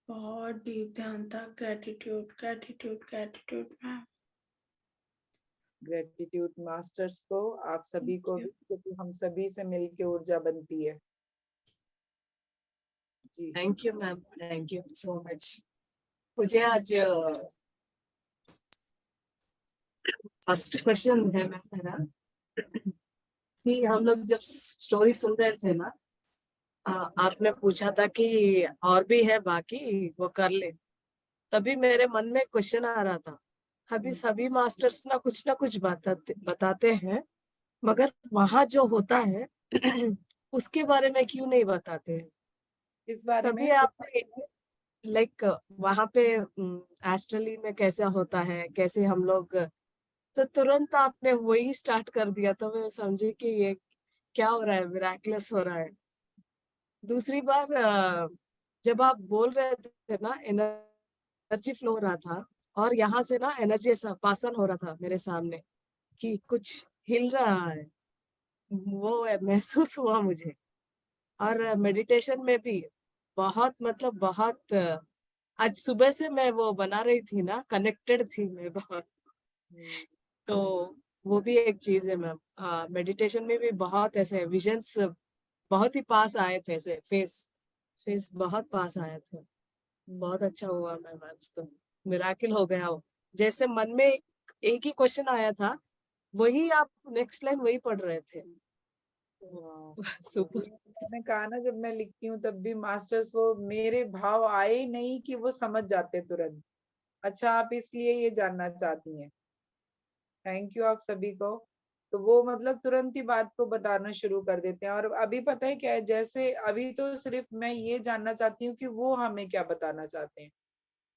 बहुत डीप ध्यान था। Gratitude, gratitude, gratitude ma'am. Gratitude masters को, आप सभी को भी, क्योंकि हम सभी से मिलके ऊर्जा बनती है। जी thank you ma'am, thank you so much. मुझे आज फर्स्ट क्वेश्चन है मैम मेरा कि हम लोग जब स्टोरी सुन रहे थे ना, आपने पूछा था कि और भी है बाकी, वो कर ले। तभी मेरे मन में क्वेश्चन आ रहा था, अभी सभी मास्टर्स ना कुछ बताते हैं, मगर वहां जो होता है उसके बारे में क्यों नहीं बताते हैं? इस बारे तभी में आपने लाइक वहां पे एस्ट्रली में कैसा होता है, कैसे हम लोग, तो तुरंत आपने वही स्टार्ट कर दिया, तो मैं समझी कि ये क्या हो रहा है, मिराक्युलस हो रहा है। दूसरी बार जब आप बोल रहे थे ना, एनर्जी फ्लो हो रहा था और यहाँ से ना एनर्जी पासन हो रहा था मेरे सामने कि कुछ हिल रहा है, वो महसूस हुआ मुझे। और मेडिटेशन में भी बहुत, मतलब बहुत, आज सुबह से मैं वो बना रही थी ना, कनेक्टेड थी मैं बहुत। तो वो भी एक चीज है मैम। मेडिटेशन में भी बहुत ऐसे विजन्स बहुत ही पास आए थे, ऐसे फेस फेस बहुत पास आए थे। बहुत अच्छा हुआ मैम, आज तो मिराकिल हो गया हो। जैसे मन में एक ही क्वेश्चन आया था, वही आप नेक्स्ट लाइन वही पढ़ रहे थे। सुपर। मैंने कहा ना, जब मैं लिखती हूँ तब भी मास्टर्स वो मेरे भाव आए नहीं कि वो समझ जाते तुरंत। अच्छा, आप इसलिए ये जानना चाहती हैं। थैंक यू आप सभी को। तो वो मतलब तुरंत ही बात को बताना शुरू कर देते हैं। और अभी पता है क्या है, जैसे अभी तो सिर्फ मैं ये जानना चाहती हूँ कि वो हमें क्या बताना चाहते हैं।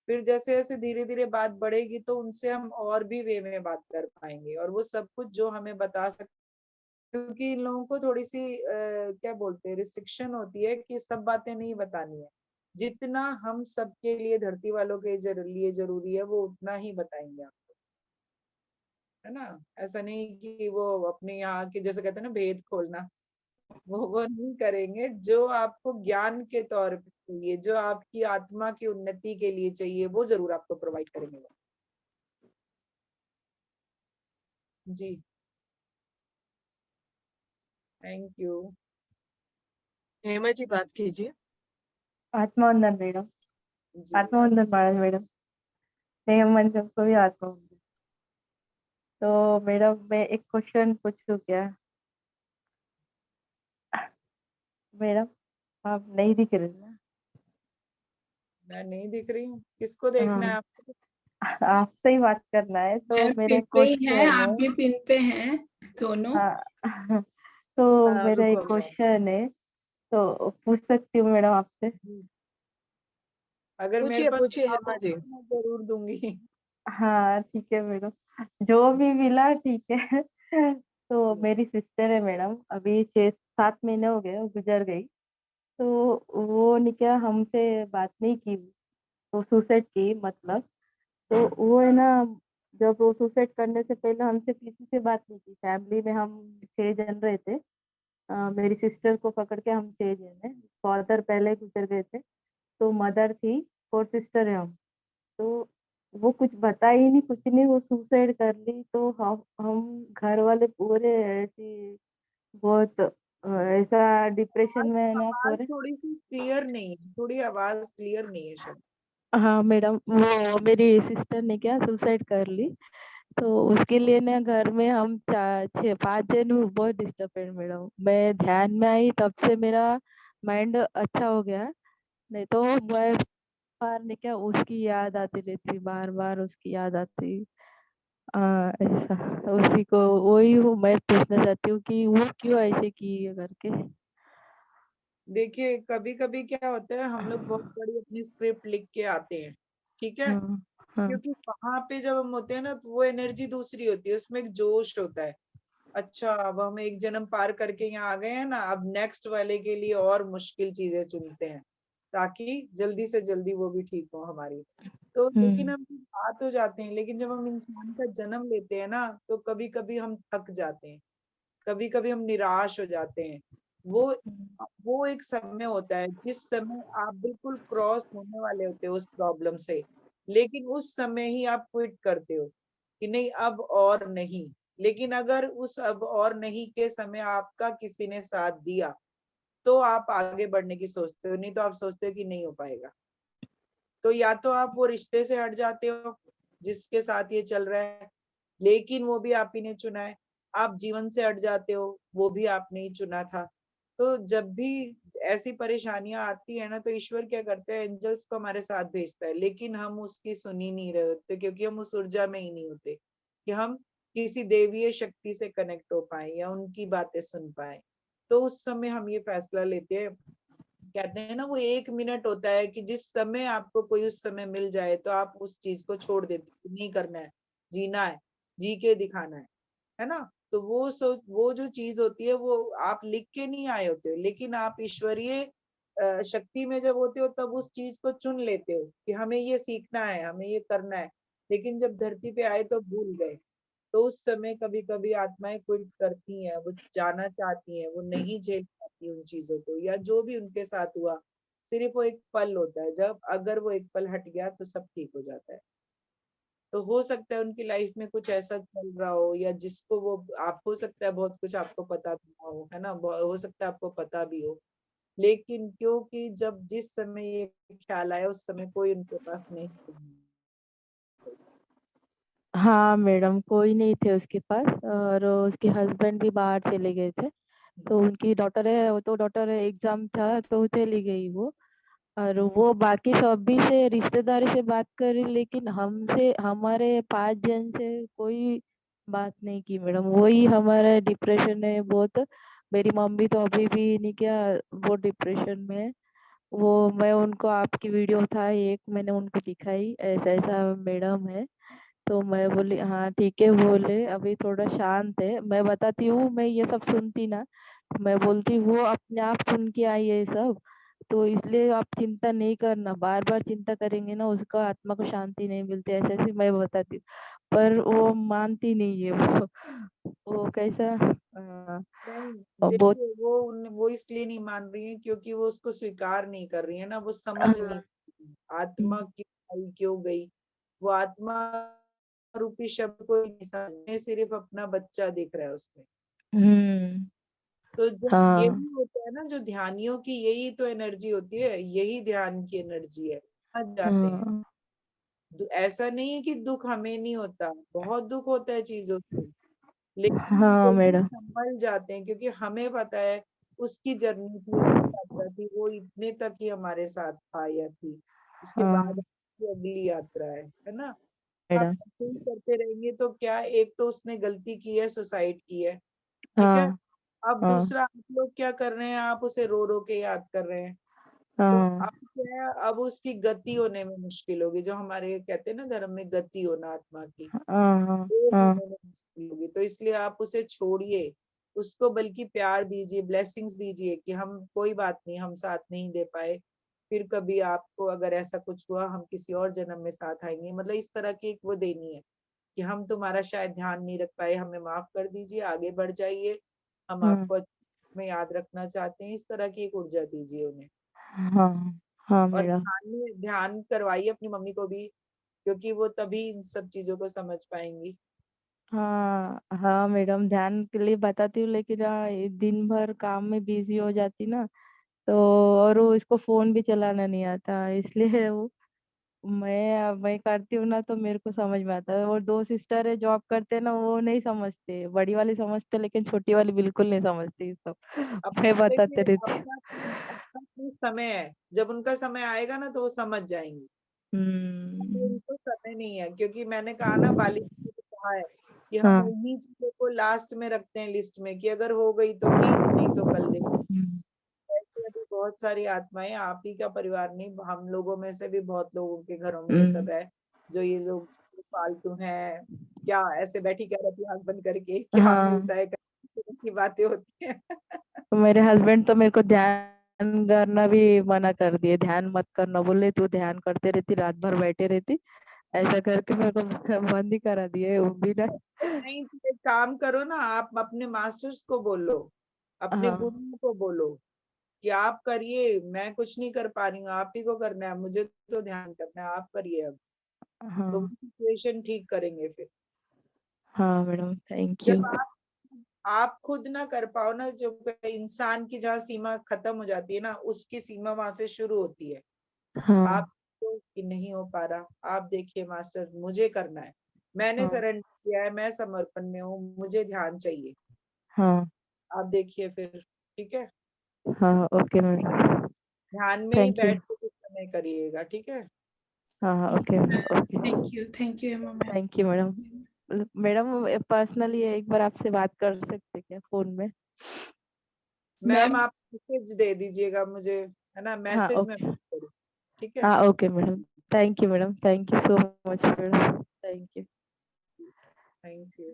फिर जैसे जैसे धीरे धीरे बात बढ़ेगी तो उनसे हम और भी वे में बात कर पाएंगे, और वो सब कुछ जो हमें बता सकते, क्योंकि इन लोगों को थोड़ी सी क्या बोलते हैं, रिस्ट्रिक्शन होती है कि सब बातें नहीं बतानी है। जितना हम सबके लिए, धरती वालों के लिए जरूरी है, वो उतना ही बताएंगे आप, है ना। ऐसा नहीं कि वो अपने यहाँ के, जैसे कहते हैं ना, भेद खोलना, वो नहीं करेंगे। जो आपको ज्ञान के तौर पे चाहिए, जो आपकी आत्मा की उन्नति के लिए चाहिए, वो जरूर आपको प्रोवाइड करेंगे वो। जी, थैंक यू। हेमा जी बात कीजिए। आत्मवंदन मैडम। जी, आत्मवंदन महाराज मैडम। हेमंत सबको भी आत्मवंदन। तो मैडम मैं एक क्वेश्चन पूछूं क्या? मैडम आप नहीं दिख रहे ना? मैं नहीं दिख रही हूँ, किसको देखना है हाँ, आपको? आपसे ही बात करना है, तो मैम मेरा पिन पे ही है, क्वेश्चन आप है। भी पिन पे हैं दोनों। हाँ तो हाँ, मेरा एक रुको मैं क्वेश्चन है, तो पूछ सकती हूँ मैडम आपसे? जी। अगर मेरे पूछिए पास पूछिए जवाब हेमा जी। होगा तो मैं जरूर दूंगी। हाँ ठीक है मैडम, जो भी मिला ठीक है। तो मेरी सिस्टर है मैडम, अभी 6-7 महीने हो गए, वो गुजर गई। तो वो ने क्या हमसे बात नहीं की, वो सुसाइड की मतलब। तो वो है ना, जब वो सुसाइड करने से पहले हमसे किसी से बात नहीं की। फैमिली में हम 6 जन रहे थे। मेरी सिस्टर को पकड़ के हम 6 जन है। फादर पहले गुजर गए थे, तो मदर थी, 4 सिस्टर है हम। तो वो कुछ बता ही नहीं, कुछ नहीं, वो सुसाइड कर ली। तो हम घर वाले पूरे ऐसी बहुत ऐसा डिप्रेशन आवाज में है ना आवाज पूरे। थोड़ी सी क्लियर नहीं है, थोड़ी आवाज क्लियर नहीं है शायद। हाँ मैडम, वो मेरी सिस्टर ने क्या सुसाइड कर ली। तो उसके लिए ना घर में हम 4 6 5 जन बहुत डिस्टर्ब है मैडम। मैं ध्यान में आई तब से मेरा माइंड अच्छा हो गया। नहीं तो मैं बार ने क्या उसकी याद आती रहती, बार बार उसकी याद आती। ऐसा उसी को, वही हूँ मैं पूछना चाहती हूँ कि वो क्यों ऐसे की है करके। देखिए, कभी कभी क्या होता है, हम लोग बहुत बड़ी अपनी स्क्रिप्ट लिख के आते हैं, ठीक है। हाँ हाँ। क्योंकि वहां पे जब हम होते हैं ना, तो वो एनर्जी दूसरी होती है, उसमें एक जोश होता है। अच्छा, अब हम एक जन्म पार करके यहाँ आ गए हैं ना, अब नेक्स्ट वाले के लिए और मुश्किल चीजें चुनते हैं, ताकि जल्दी से जल्दी वो भी ठीक हो हमारी। तो लेकिन हम्म हम आ तो जाते हैं, लेकिन जब हम इंसान का जन्म लेते हैं ना, तो कभी कभी हम थक जाते हैं, कभी कभी हम निराश हो जाते हैं। वो वो एक समय होता है जिस समय आप बिल्कुल क्रॉस होने वाले होते हो उस प्रॉब्लम से, लेकिन उस समय ही आप क्विट करते हो कि नहीं, अब और नहीं। लेकिन अगर उस अब और नहीं के समय आपका किसी ने साथ दिया, तो आप आगे बढ़ने की सोचते हो, नहीं तो आप सोचते हो कि नहीं हो पाएगा। तो या तो आप वो रिश्ते से हट जाते हो जिसके साथ ये चल रहा है, लेकिन वो भी आप ही ने चुना है। आप जीवन से हट जाते हो, वो भी आपने ही चुना था। तो जब भी ऐसी परेशानियां आती है ना, तो ईश्वर क्या करते हैं, एंजल्स को हमारे साथ भेजता है, लेकिन हम उसकी सुन ही नहीं रहे होते, क्योंकि हम उस ऊर्जा में ही नहीं होते कि हम किसी देवीय शक्ति से कनेक्ट हो पाए या उनकी बातें सुन पाए। तो उस समय हम ये फैसला लेते हैं, कहते हैं ना, वो 1 मिनट होता है कि जिस समय आपको कोई उस समय मिल जाए, तो आप उस चीज को छोड़ देते हो, नहीं करना है, जीना है, जी के दिखाना है ना। तो वो जो चीज होती है, वो आप लिख के नहीं आए होते हो, लेकिन आप ईश्वरीय शक्ति में जब होते हो, तब उस चीज को चुन लेते हो कि हमें ये सीखना है, हमें ये करना है। लेकिन जब धरती पे आए तो भूल गए। तो उस समय कभी कभी आत्माएं क्विट करती हैं, वो जाना चाहती हैं, वो नहीं झेल पाती उन चीजों को, या जो भी उनके साथ हुआ, सिर्फ वो एक पल होता है, जब अगर वो एक पल हट गया तो सब ठीक हो जाता है। तो हो सकता है उनकी लाइफ में कुछ ऐसा चल रहा हो, या जिसको वो, आप हो सकता है बहुत कुछ आपको पता भी ना हो, है ना, हो सकता है आपको पता भी हो, लेकिन क्योंकि जब जिस समय ये ख्याल आया, उस समय कोई उनके पास नहीं था। हाँ मैडम, कोई नहीं थे उसके पास, और उसके हस्बैंड भी बाहर चले गए थे। तो उनकी डॉटर है, वो तो डॉटर एग्जाम था तो चली गई वो। और वो बाकी सभी से रिश्तेदारी से बात करी, लेकिन हमसे, हमारे 5 जन से कोई बात नहीं की मैडम। वही हमारा डिप्रेशन है बहुत। मेरी मम्मी तो अभी भी नहीं क्या, वो डिप्रेशन में है। वो मैं उनको आपकी वीडियो था एक, मैंने उनको दिखाई ऐसा ऐसा मैडम है। तो मैं बोली हाँ ठीक है, बोले अभी थोड़ा शांत है। मैं बताती हूँ, मैं ये सब सुनती ना, तो मैं बोलती वो अपने आप सुन के आई है ये सब। तो इसलिए आप चिंता नहीं करना, बार बार चिंता करेंगे ना उसका आत्मा को शांति नहीं मिलती, ऐसे ऐसे मैं बताती हूँ। पर वो मानती नहीं है वो कैसा नहीं, बहुत। देखिए वो इसलिए नहीं मान रही है क्योंकि वो उसको स्वीकार नहीं कर रही है ना, वो समझ नहीं हाँ। आत्मा क्यों आई क्यों गई। वो आत्मा रूपी शब्द को ही नहीं समझ, सिर्फ अपना बच्चा दिख रहा है उसमें। हम्म। तो जब हाँ। यही होता है ना, जो ध्यानियों की यही तो एनर्जी होती है, यही ध्यान की एनर्जी है, समझ जाते हैं। हाँ। ऐसा नहीं है कि दुख हमें नहीं होता, बहुत दुख होता है चीजों से, लेकिन हाँ फिर भी मैडम। संभल जाते हैं क्योंकि हमें पता है उसकी जर्नी थी, उसकी यात्रा थी, वो इतने तक ही हमारे साथ था या थी, उसके बाद हाँ की अगली यात्रा है ना। आप मैडम। ऐसे ही करते रहेंगे तो क्या, एक तो उसने गलती की है, सुसाइड की है, ठीक है। हाँ। अब हाँ। दूसरा आप लोग क्या कर रहे हैं, आप उसे रो रो के याद कर रहे हैं। तो हाँ। अब क्या है, अब उसकी गति होने में मुश्किल होगी, जो हमारे कहते हैं ना धर्म में गति होना आत्मा की, हाँ। हाँ। वो हाँ। होने में मुश्किल होगी। तो इसलिए आप उसे छोड़िए, उसको बल्कि प्यार दीजिए, ब्लेसिंग्स दीजिए कि हम कोई बात नहीं, हम साथ नहीं दे पाए, फिर कभी आपको अगर ऐसा कुछ हुआ हम किसी और जन्म में साथ आएंगे, मतलब इस तरह की एक वो देनी है कि हम तुम्हारा शायद ध्यान नहीं रख पाए, हमें माफ कर दीजिए, आगे बढ़ जाइए, हम हाँ। आपको में याद रखना चाहते हैं, इस तरह की एक ऊर्जा दीजिए उन्हें। हाँ। हाँ और मैडम। ध्यान करवाइए अपनी मम्मी को भी, क्योंकि वो तभी इन सब चीजों को समझ पाएंगी। हाँ हाँ मैडम, ध्यान के लिए बताती हूँ, लेकिन ये दिन भर काम में बिजी हो जाती ना, तो और वो इसको फोन भी चलाना नहीं आता, इसलिए वो मैं करती हूँ ना, तो मेरे को समझ में आता है। और दो सिस्टर है जॉब करते हैं ना, वो नहीं समझते, बड़ी वाली समझते लेकिन छोटी वाली बिल्कुल नहीं समझती ये सब। अब मैं बताते देखिए, रहती अपना अपना अपना समय है, जब उनका समय आएगा ना तो वो समझ जाएंगी। हूँ। अभी उनको समय नहीं है, क्योंकि मैंने कहा ना, बाली जी ने कहा है कि हम हाँ। उन्हीं चीजों को लास्ट में रखते हैं लिस्ट में, कि अगर हो गई तो ठीक, नहीं तो कल देख। हम्म। ऐसे अभी बहुत सारी आत्माएं, आप ही का परिवार नहीं, हम लोगों में से भी बहुत लोगों के घरों में ये सब है, जो ये लोग फालतू हैं, क्या ऐसे बैठी क्या रहती है आंख बंद करके, क्या हाँ, मिलता है की बातें होती है। तो मेरे हस्बैंड तो मेरे को ध्यान करना भी मना कर दिए, ध्यान मत करना बोले, तू ध्यान करते रहती, रात भर बैठे रहती, ऐसा करके मेरे को बंद ही करा दिए वो भी ना। नहीं तो एक काम करो ना, आप अपने मास्टर्स को बोलो, अपने हाँ। गुरु को बोलो कि आप करिए, मैं कुछ नहीं कर पा रही हूँ, आप ही को करना है, मुझे तो ध्यान करना है, आप करिए अब। तो वो हाँ। सिचुएशन ठीक करेंगे फिर। हाँ मैडम, थैंक यू। जब आप खुद ना कर पाओ ना, जो इंसान की जहाँ सीमा खत्म हो जाती है ना, उसकी सीमा वहां से शुरू होती है। हाँ। आप कि नहीं हो पा रहा, आप देखिए मास्टर, मुझे करना है, मैंने हाँ। सरेंडर किया है, मैं समर्पण में हूँ, मुझे ध्यान चाहिए, हाँ। आप देखिए फिर, ठीक है। हाँ ओके मैडम। ध्यान में ही थैंक यू। बैठ के कुछ समय करिएगा, ठीक है। हाँ हाँ okay. Okay. Thank you Hema ma'am. Thank you madam. Madam personally एक बार आपसे बात कर सकते क्या फोन में? मैम मैम आप मैसेज दे दीजिएगा मुझे, है ना, हाँ मैसेज में ओके। बात करूँ, ठीक है। हाँ okay madam. Thank you madam, thank you so much madam, thank you. Thank you.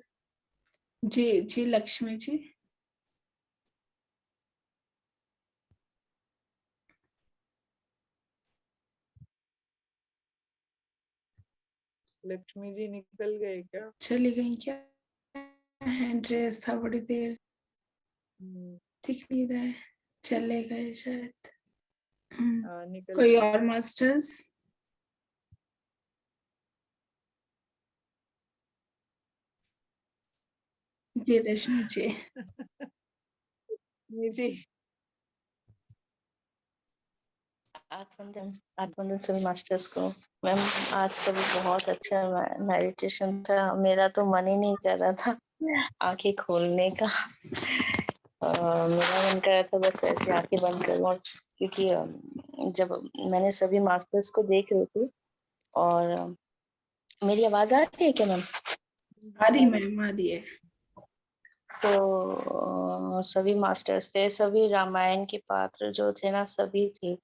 जी जी लक्ष्मी जी। लक्ष्मी जी निकल गए क्या? चली गई क्या? हैंड रेस था बड़ी देर, हम्म, दिख नहीं रहा है, चले गए शायद। हाँ निकल कोई गए। और मास्टर्स? जी रश्मि जी। जी। आत्मवंदन, आत्मवंदन सभी मास्टर्स को। मैम आज का भी बहुत अच्छा मेडिटेशन था, मेरा तो मन ही नहीं कर रहा था आंखें खोलने का। मेरा मन कर रहा था बस ऐसे आंखें बंद करूं, और क्योंकि जब मैंने सभी मास्टर्स को देख रही थी, और मेरी आवाज आ रही है क्या मैम? आ रही मैम, आ रही है। तो सभी मास्टर्स थे, सभी रामायण के पात्र जो थे ना सभी थे।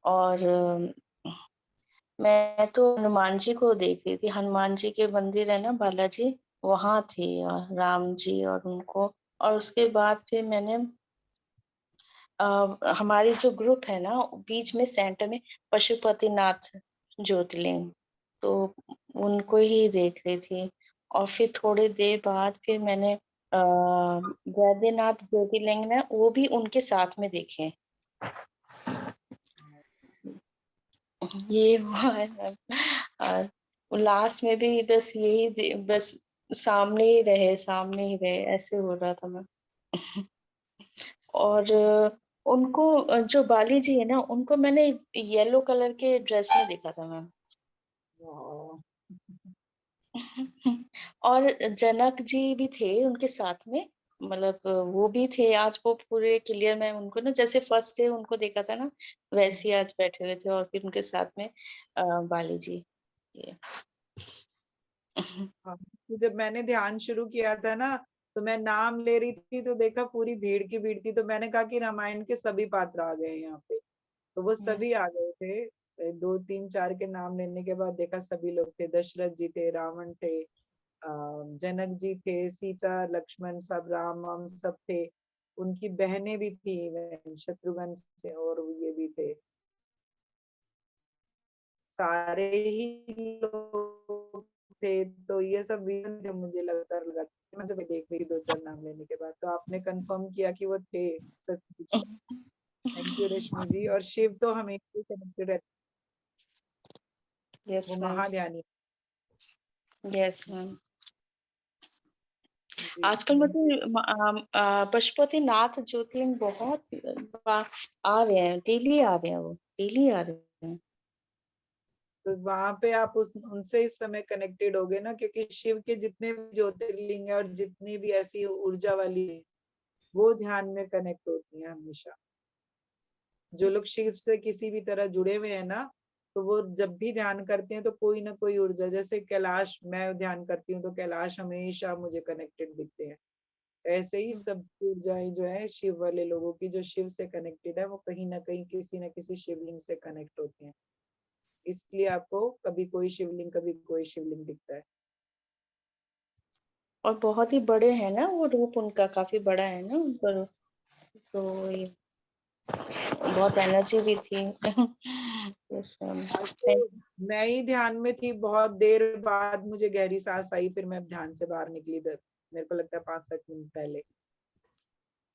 और मैं तो हनुमान जी को देख रही थी, हनुमान जी के मंदिर है ना बालाजी, वहां थी और राम जी और उनको। और उसके बाद फिर मैंने हमारी जो ग्रुप है ना बीच में सेंटर में पशुपतिनाथ ज्योतिर्लिंग, तो उनको ही देख रही थी। और फिर थोड़ी देर बाद फिर मैंने वैद्यनाथ ज्योतिर्लिंग ना वो भी उनके साथ में देखे। ये हुआ है मैम। और लास्ट में भी बस यही बस सामने ही रहे ऐसे हो रहा था मैम। और उनको जो बाली जी है ना उनको मैंने येलो कलर के ड्रेस में देखा था मैम। वाह, और जनक जी भी थे उनके साथ में, मतलब वो भी थे। आज वो पूरे क्लियर मैं उनको ना जैसे फर्स्ट डे उनको देखा था ना वैसे ही आज बैठे हुए थे और फिर उनके साथ में बाली जी। ये हाँ, तो जब मैंने ध्यान शुरू किया था ना, तो मैं नाम ले रही थी तो देखा पूरी भीड़ की भीड़ थी, तो मैंने कहा कि रामायण के सभी पात्र आ गए हैं यहाँ पे। तो वो Yes. सभी आ गए थे। दो तीन चार के नाम लेने के बाद देखा सभी लोग थे, दशरथ जी थे, रावण थे, जनक जी थे, सीता लक्ष्मण सब, राम वाम सब थे। उनकी बहनें भी थी शत्रुघ्न से, और ये भी थे, सारे ही लोग थे। तो ये सब रीजन थे, मुझे लगा मैं जब देख रही दो चार नाम लेने के बाद, तो आपने कंफर्म किया कि वो थे सच। थैंक यू रश्मि जी। और शिव तो हमेशा कनेक्टेड रहते, Yes, वो मैम। महाध्यानी। Yes ma'am. जी आजकल मुझे पशुपतिनाथ ज्योतिर्लिंग बहुत आ रहे हैं, डेली आ रहे हैं, वो डेली आ रहे हैं। तो वहां पे आप उनसे इस समय कनेक्टेड हो गए ना, क्योंकि शिव के जितने भी ज्योतिर्लिंग है और जितनी भी ऐसी ऊर्जा वाली है, वो ध्यान में कनेक्ट होती है हमेशा। जो लोग शिव से किसी भी तरह जुड़े हुए हैं ना, तो वो जब भी ध्यान करते हैं तो कोई ना कोई ऊर्जा, जैसे कैलाश, मैं ध्यान करती हूँ तो कैलाश हमेशा मुझे कनेक्टेड दिखते हैं। ऐसे ही सब ऊर्जाएं जो है शिव वाले लोगों की, जो शिव से कनेक्टेड है, वो कहीं ना कहीं किसी न किसी शिवलिंग से कनेक्ट होते हैं। इसलिए आपको कभी कोई शिवलिंग कभी कोई शिवलिंग दिखता है। और बहुत ही बड़े हैं ना, वो रूप उनका काफी बड़ा है ना उन पर। तो ये बहुत एनर्जी भी थी। Yes ma'am. आज तो मैं ही ध्यान में थी, बहुत देर बाद मुझे गहरी सांस आई, फिर मैं ध्यान से बाहर निकली। मेरे को लगता है 5-7 मिनट पहले।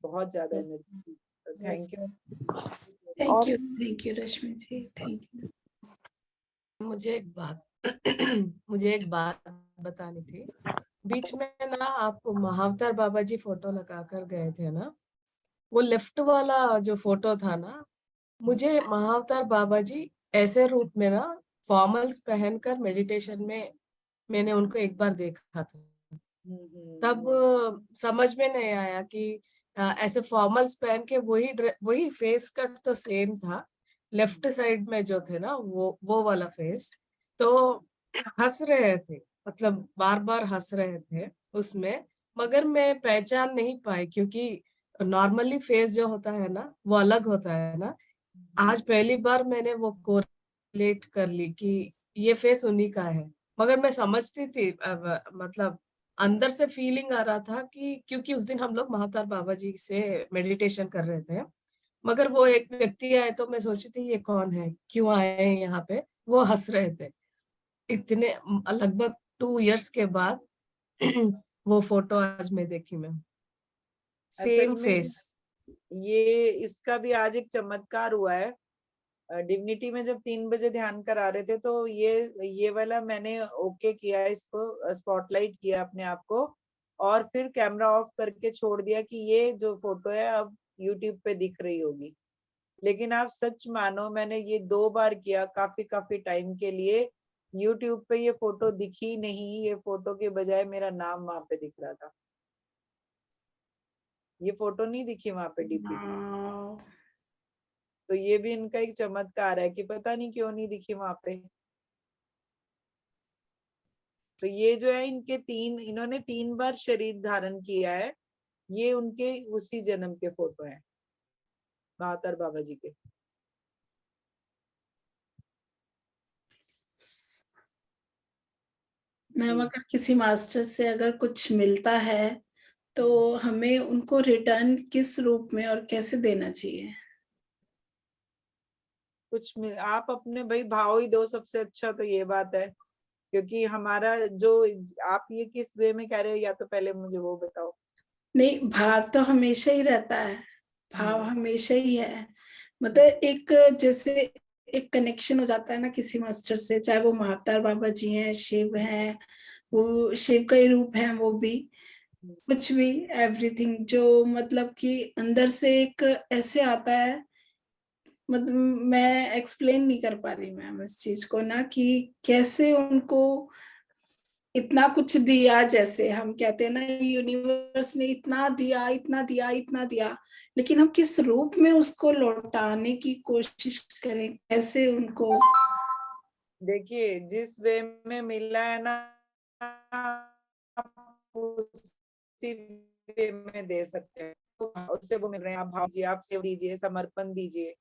बहुत ज्यादा एनर्जी थी। Yes thank you. मैम। और thank you Rashmi ji, thank you. मुझे एक बात मुझे एक बात बतानी थी। बीच में ना आप महावतार बाबा जी फोटो लगा कर गए थे ना, वो लेफ्ट वाला जो फोटो था ना, मुझे महावतार बाबा जी ऐसे रूप में ना फॉर्मल्स पहनकर मेडिटेशन में मैंने उनको एक बार देखा था। तब समझ में नहीं आया कि ऐसे फॉर्मल्स पहन के वही फेस कट तो सेम था, लेफ्ट साइड में जो थे ना वो वाला फेस, तो हंस रहे थे, मतलब बार बार हंस रहे थे उसमें। मगर मैं पहचान नहीं पाई क्योंकि नॉर्मली फेस जो होता है ना वो अलग होता है ना। आज पहली बार मैंने वो कोरिलेट कर ली कि ये फेस उन्हीं का है। मगर मैं समझती थी, मतलब अंदर से फीलिंग आ रहा था कि क्योंकि उस दिन हम लोग महावतार बाबा जी से मेडिटेशन कर रहे थे, मगर वो एक व्यक्ति आए तो मैं सोची थी ये कौन है, क्यों आए हैं यहाँ पे। वो हंस रहे थे। इतने लगभग 2 इयर्स के बाद वो फोटो आज मैं देखी, मैं असल सेम में फेस। ये इसका भी आज एक चमत्कार हुआ है। डिग्निटी में जब 3 बजे ध्यान करा रहे थे, तो ये वाला मैंने ओके किया, इसको स्पॉटलाइट किया अपने आप को, और फिर कैमरा ऑफ करके छोड़ दिया कि ये जो फोटो है अब यूट्यूब पे दिख रही होगी। लेकिन आप सच मानो, मैंने ये 2 बार किया काफी काफी टाइम के लिए। यूट्यूब पे ये फोटो दिखी नहीं, ये फोटो के बजाय मेरा नाम वहां पे दिख रहा था। ये फोटो नहीं दिखी वहां पे डीपी में। वाओ। तो ये भी इनका एक चमत्कार है कि पता नहीं क्यों नहीं दिखी वहां पे। तो ये जो है इन्होंने 3 बार शरीर धारण किया है। ये उनके उसी जन्म के फोटो हैं महातर बाबा जी के। मैम जी, अगर किसी मास्टर से अगर कुछ मिलता है तो हमें उनको रिटर्न किस रूप में और कैसे देना चाहिए? आप अपने भाई भाव ही दो, सबसे अच्छा तो ये बात है। क्योंकि हमारा जो आप ये किस वे में कह रहे हो, या तो पहले मुझे वो बताओ। नहीं, भाव तो हमेशा ही रहता है, भाव हम्म, हमेशा ही है। मतलब एक जैसे एक कनेक्शन हो जाता है ना किसी मास्टर से, चाहे वो महाअवतार बाबा जी हैं, शिव हैं, वो शिव का ही रूप है वो भी, हम्म। कुछ भी, एवरीथिंग जो मतलब कि अंदर से एक ऐसे आता है, मतलब मैं एक्सप्लेन नहीं कर पा रही मैम इस चीज को ना, कि कैसे उनको इतना कुछ दिया, जैसे हम कहते हैं ना यूनिवर्स ने इतना दिया, इतना दिया, इतना दिया, लेकिन हम किस रूप में उसको लौटाने की कोशिश करें, कैसे उनको। देखिए जिस वे में मिला है ना, आप उसी वे में दे सकते हैं। तो उससे वो मिल रहे हैं, आप भाव दीजिए, आप सेव दीजिए, समर्पण दीजिए,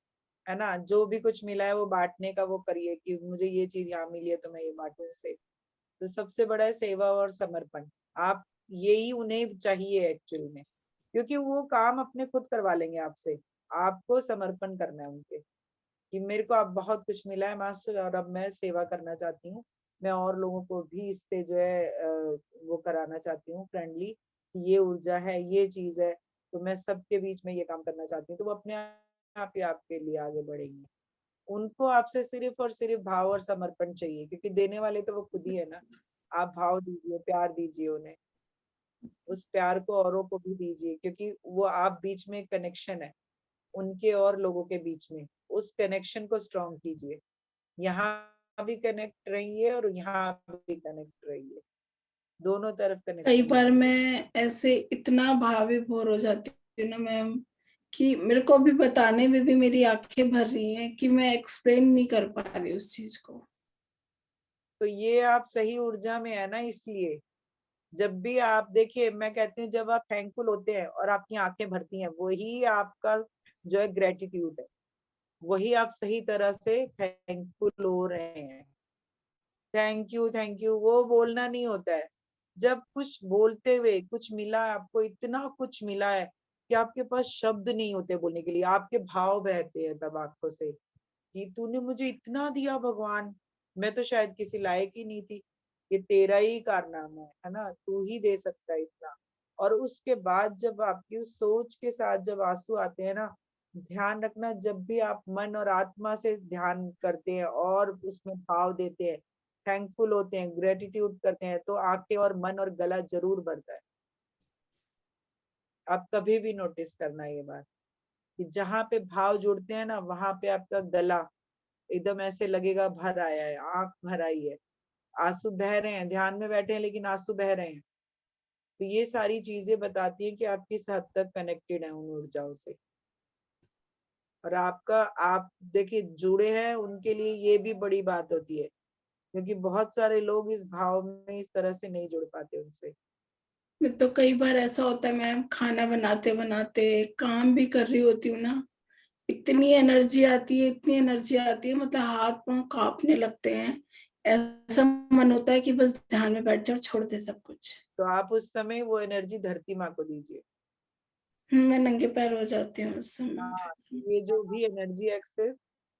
है ना। जो भी कुछ मिला है वो बांटने का वो करिए कि मुझे ये चीज यहाँ मिली है तो मैं ये बांटू उसे। तो सबसे बड़ा है सेवा और समर्पण। आप यही उन्हें चाहिए एक्चुअल में, क्योंकि वो काम अपने खुद करवा लेंगे आपसे। आपको समर्पण करना है उनके, कि मेरे को अब बहुत कुछ मिला है मास्टर, और अब मैं सेवा करना चाहती हूँ। मैं और लोगों को भी इससे जो है वो कराना चाहती हूँ फ्रेंडली, ये ऊर्जा है, ये चीज है, तो मैं सबके बीच में ये काम करना चाहती हूँ। तो वो अपने आप ही आपके लिए आगे बढ़ेंगे। उनको आपसे सिर्फ और सिर्फ भाव और समर्पण चाहिए, क्योंकि देने वाले तो वो खुद ही है ना। आप भाव दीजिए, प्यार दीजिए उन्हें, उस प्यार को औरों को भी दीजिए, क्योंकि वो आप बीच में कनेक्शन है उनके और लोगों के बीच में। उस कनेक्शन को स्ट्रॉन्ग कीजिए। यहाँ भी कनेक्ट रहिए और यहाँ भी कनेक्ट रहिए, दोनों तरफ कई कनेक्शन बार बनाइए। मैं ऐसे इतना भाव विभोर हो जाती हूँ ना मैम, कि मेरे को अभी बताने में भी मेरी आंखें भर रही हैं कि मैं एक्सप्लेन नहीं कर पा रही उस चीज को। तो ये आप सही ऊर्जा में है ना, इसलिए जब भी आप देखिए, मैं कहती हूँ जब आप थैंकफुल होते हैं और आपकी आंखें भरती हैं, वही आपका जो है ग्रेटिट्यूड है, वही आप सही तरह से थैंकफुल हो रहे हैं। थैंक यू वो बोलना नहीं होता है। जब कुछ बोलते हुए कुछ मिला, आपको इतना कुछ मिला है कि आपके पास शब्द नहीं होते बोलने के लिए, आपके भाव बहते हैं तब आंखों से, कि तूने मुझे इतना दिया भगवान, मैं तो शायद किसी लायक ही नहीं थी, ये तेरा ही कारनामा है ना, तू ही दे सकता है इतना। और उसके बाद जब आपकी उस सोच के साथ जब आंसू आते हैं ना, ध्यान रखना, जब भी आप मन और आत्मा से ध्यान करते हैं और उसमें भाव देते हैं, थैंकफुल होते हैं, ग्रेटिट्यूड करते हैं, तो आंखें और मन और गला जरूर भरता है। आप कभी भी नोटिस करना ये बात, कि जहां पे भाव जुड़ते हैं ना, वहां पे आपका गला एकदम ऐसे लगेगा भर आया है, आंख भर आई है, आंसू बह रहे हैं, ध्यान में बैठे हैं लेकिन आंसू बह रहे हैं। तो ये सारी चीजें बताती हैं कि आप किस हद तक कनेक्टेड हैं उन ऊर्जाओं से। और आप देखिए जुड़े हैं, उनके लिए ये भी बड़ी बात होती है, क्योंकि बहुत सारे लोग इस भाव में इस तरह से नहीं जुड़ पाते उनसे। मैं तो कई बार ऐसा होता है मैम, खाना बनाते बनाते काम भी कर रही होती हूँ ना, इतनी एनर्जी आती है, इतनी एनर्जी आती है, मतलब हाथ पांव कांपने लगते हैं, ऐसा मन होता है कि बस ध्यान में बैठ जाओ, छोड़ दे सब कुछ। तो आप उस समय वो एनर्जी धरती माँ को दीजिए। मैं नंगे पैर हो जाती हूँ उस समय हाँ, फिर। ये जो भी एनर्जी एक्सेस,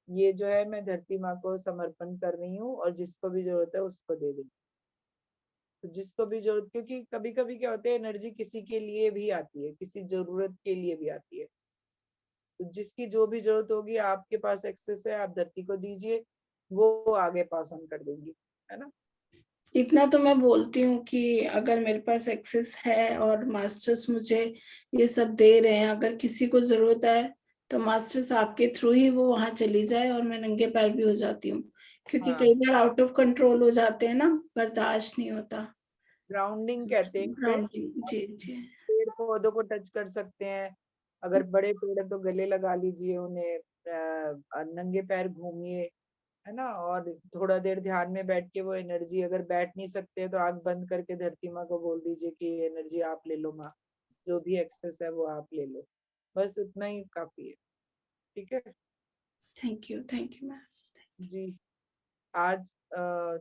ये जो है मैं धरती माँ को समर्पण कर रही हूँ, और जिसको भी जरूरत है उसको दे दूँ। तो जिसको भी जरूरत, क्योंकि कभी कभी क्या होता है, एनर्जी किसी के लिए भी आती है, किसी जरूरत के लिए भी आती है। तो जिसकी जो भी जरूरत होगी, आपके पास एक्सेस है, आप धरती को दीजिए, वो आगे पास ऑन कर देंगी, है ना। इतना तो मैं बोलती हूँ कि अगर मेरे पास एक्सेस है और मास्टर्स मुझे ये सब दे रहे हैं, अगर किसी को जरूरत है तो मास्टर्स आपके थ्रू ही वो वहां चली जाए, और मैं नंगे पैर भी हो जाती हूँ, क्योंकि हाँ, कई बार आउट ऑफ कंट्रोल हो जाते हैं ना, बर्दाश्त नहीं होता। ग्राउंडिंग कहते हैं इसे। ग्राउंडिंग, जी जी। पेड़ पौधों को टच कर सकते हैं, अगर बड़े पेड़ हैं तो गले लगा लीजिए उन्हें, नंगे पैर घूमिए, है ना। और थोड़ा देर ध्यान में बैठ के वो एनर्जी, अगर बैठ नहीं सकते तो आंख बंद करके धरती माँ को बोल दीजिए कि ये एनर्जी आप ले लो माँ, जो भी एक्सेस है वो आप ले लो, बस उतना ही काफी है। ठीक है थैंक यू मैम। जी। आज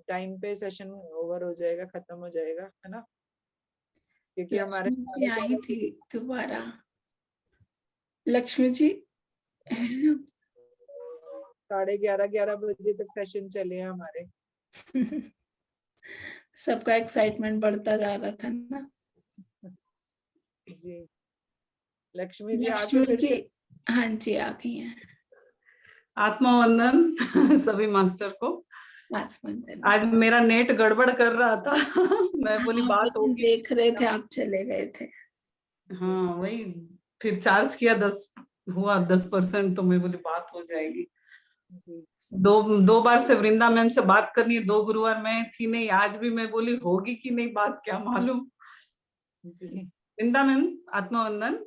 टाइम पे सेशन ओवर हो जाएगा, खत्म हो जाएगा, है ना, क्योंकि हमारे लक्ष्मी जी आई थी दोबारा। लक्ष्मी जी 11:30 बजे तक सेशन चले हैं हमारे। सबका एक्साइटमेंट बढ़ता जा रहा था ना। जी लक्ष्मी जी आ गए लक्ष्मी फिर जी, से। हाँ जी आ गई हैं। आत्मवंदन सभी मास्टर को। आत्मवंदन। आज मेरा नेट गड़बड़ कर रहा था। मैं बोली हाँ, बात वही होगी। देख रहे थे आप चले गए थे। हाँ वही, फिर चार्ज किया 10% तो मैं बोली बात हो जाएगी। जी दो दो बार से वृंदा मैम से बात करनी है, 2 गुरुवार मैं थी नहीं, आज भी मैं बोली होगी कि नहीं बात, क्या मालूम। जी वृंदा मैम आत्मवंदन,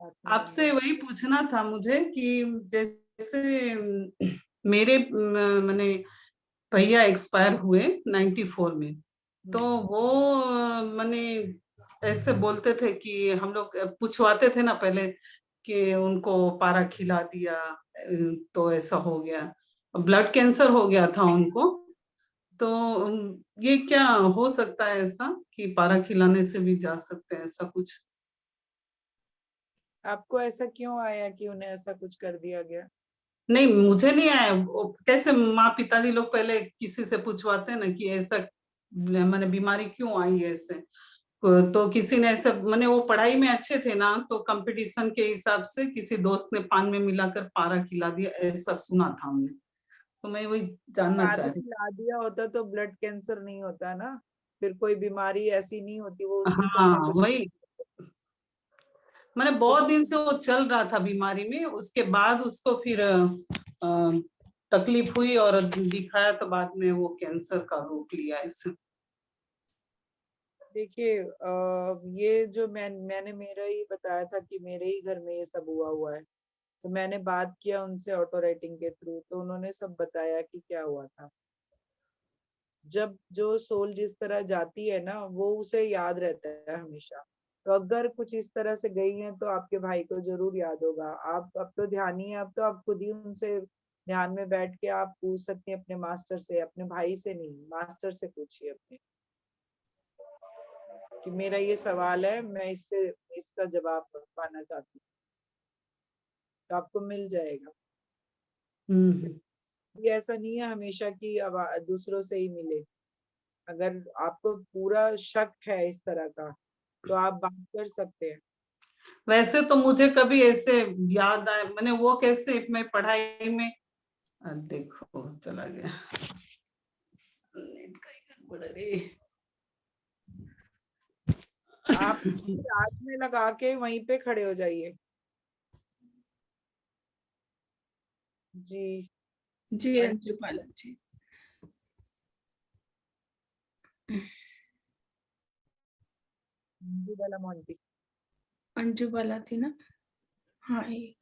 आपसे आत्मवंदन। वही पूछना था मुझे कि जैसे मेरे मैंने भैया एक्सपायर हुए 94 में, तो वो मैंने ऐसे बोलते थे कि हम लोग पूछवाते थे ना पहले कि उनको पारा खिला दिया तो ऐसा हो गया, ब्लड कैंसर हो गया था उनको। तो ये क्या हो सकता है ऐसा कि पारा खिलाने से भी जा सकते हैं, ऐसा कुछ? आपको ऐसा क्यों आया कि उन्हें ऐसा कुछ कर दिया गया? नहीं मुझे नहीं आया, कैसे माँ पिताजी लोग पहले किसी से पूछवाते हैं ना कि ऐसा मैंने बीमारी क्यों आई है ऐसे, तो किसी ने ऐसा, मैंने वो पढ़ाई में अच्छे थे ना, तो कंपटीशन के हिसाब से किसी दोस्त ने पान में मिलाकर पारा खिला दिया, ऐसा सुना था हमने, तो मैं वही जानना चाह पारा रही। खिला दिया होता तो ब्लड कैंसर नहीं होता ना, फिर कोई बीमारी ऐसी नहीं होती, वो उसी समय हाँ कुछ वही, मैंने तो बहुत दिन से वो चल रहा था बीमारी में, उसके बाद उसको फिर तकलीफ हुई और दिखाया, तो बाद में वो कैंसर का रूप लिया इसे। देखिए ये जो मैंने मेरा ही बताया था कि मेरे ही घर में ये सब हुआ है, तो मैंने बात किया उनसे ऑटो राइटिंग के थ्रू, तो उन्होंने सब बताया कि क्या हुआ था। जब जो सोल जिस तरह जाती है ना, वो उसे याद रहता है हमेशा। तो अगर कुछ इस तरह से गई हैं तो आपके भाई को जरूर याद होगा। आप अब तो ध्यानी है, अब तो आप खुद ही उनसे ध्यान में बैठ के आप पूछ सकते हैं अपने मास्टर से, अपने भाई से नहीं, मास्टर से पूछिए अपने कि मेरा ये सवाल है, मैं इससे इसका जवाब पाना चाहती हूँ, तो आपको मिल जाएगा। हम्म। ये ऐसा नहीं है हमेशा कि अब दूसरों से ही मिले। अगर आपको पूरा शक है इस तरह का तो आप बात कर सकते हैं। वैसे तो मुझे कभी ऐसे याद आए, मैंने वो कैसे, मैं पढ़ाई में देखो चला गया नेट का ही गड़बड़ है रे। आप साथ में लगा के वहीं पे खड़े हो जाइए। जी जी अंजू बाला जी। अंजू बाला मोंटी। अंजू बाला थी ना। हाँ ये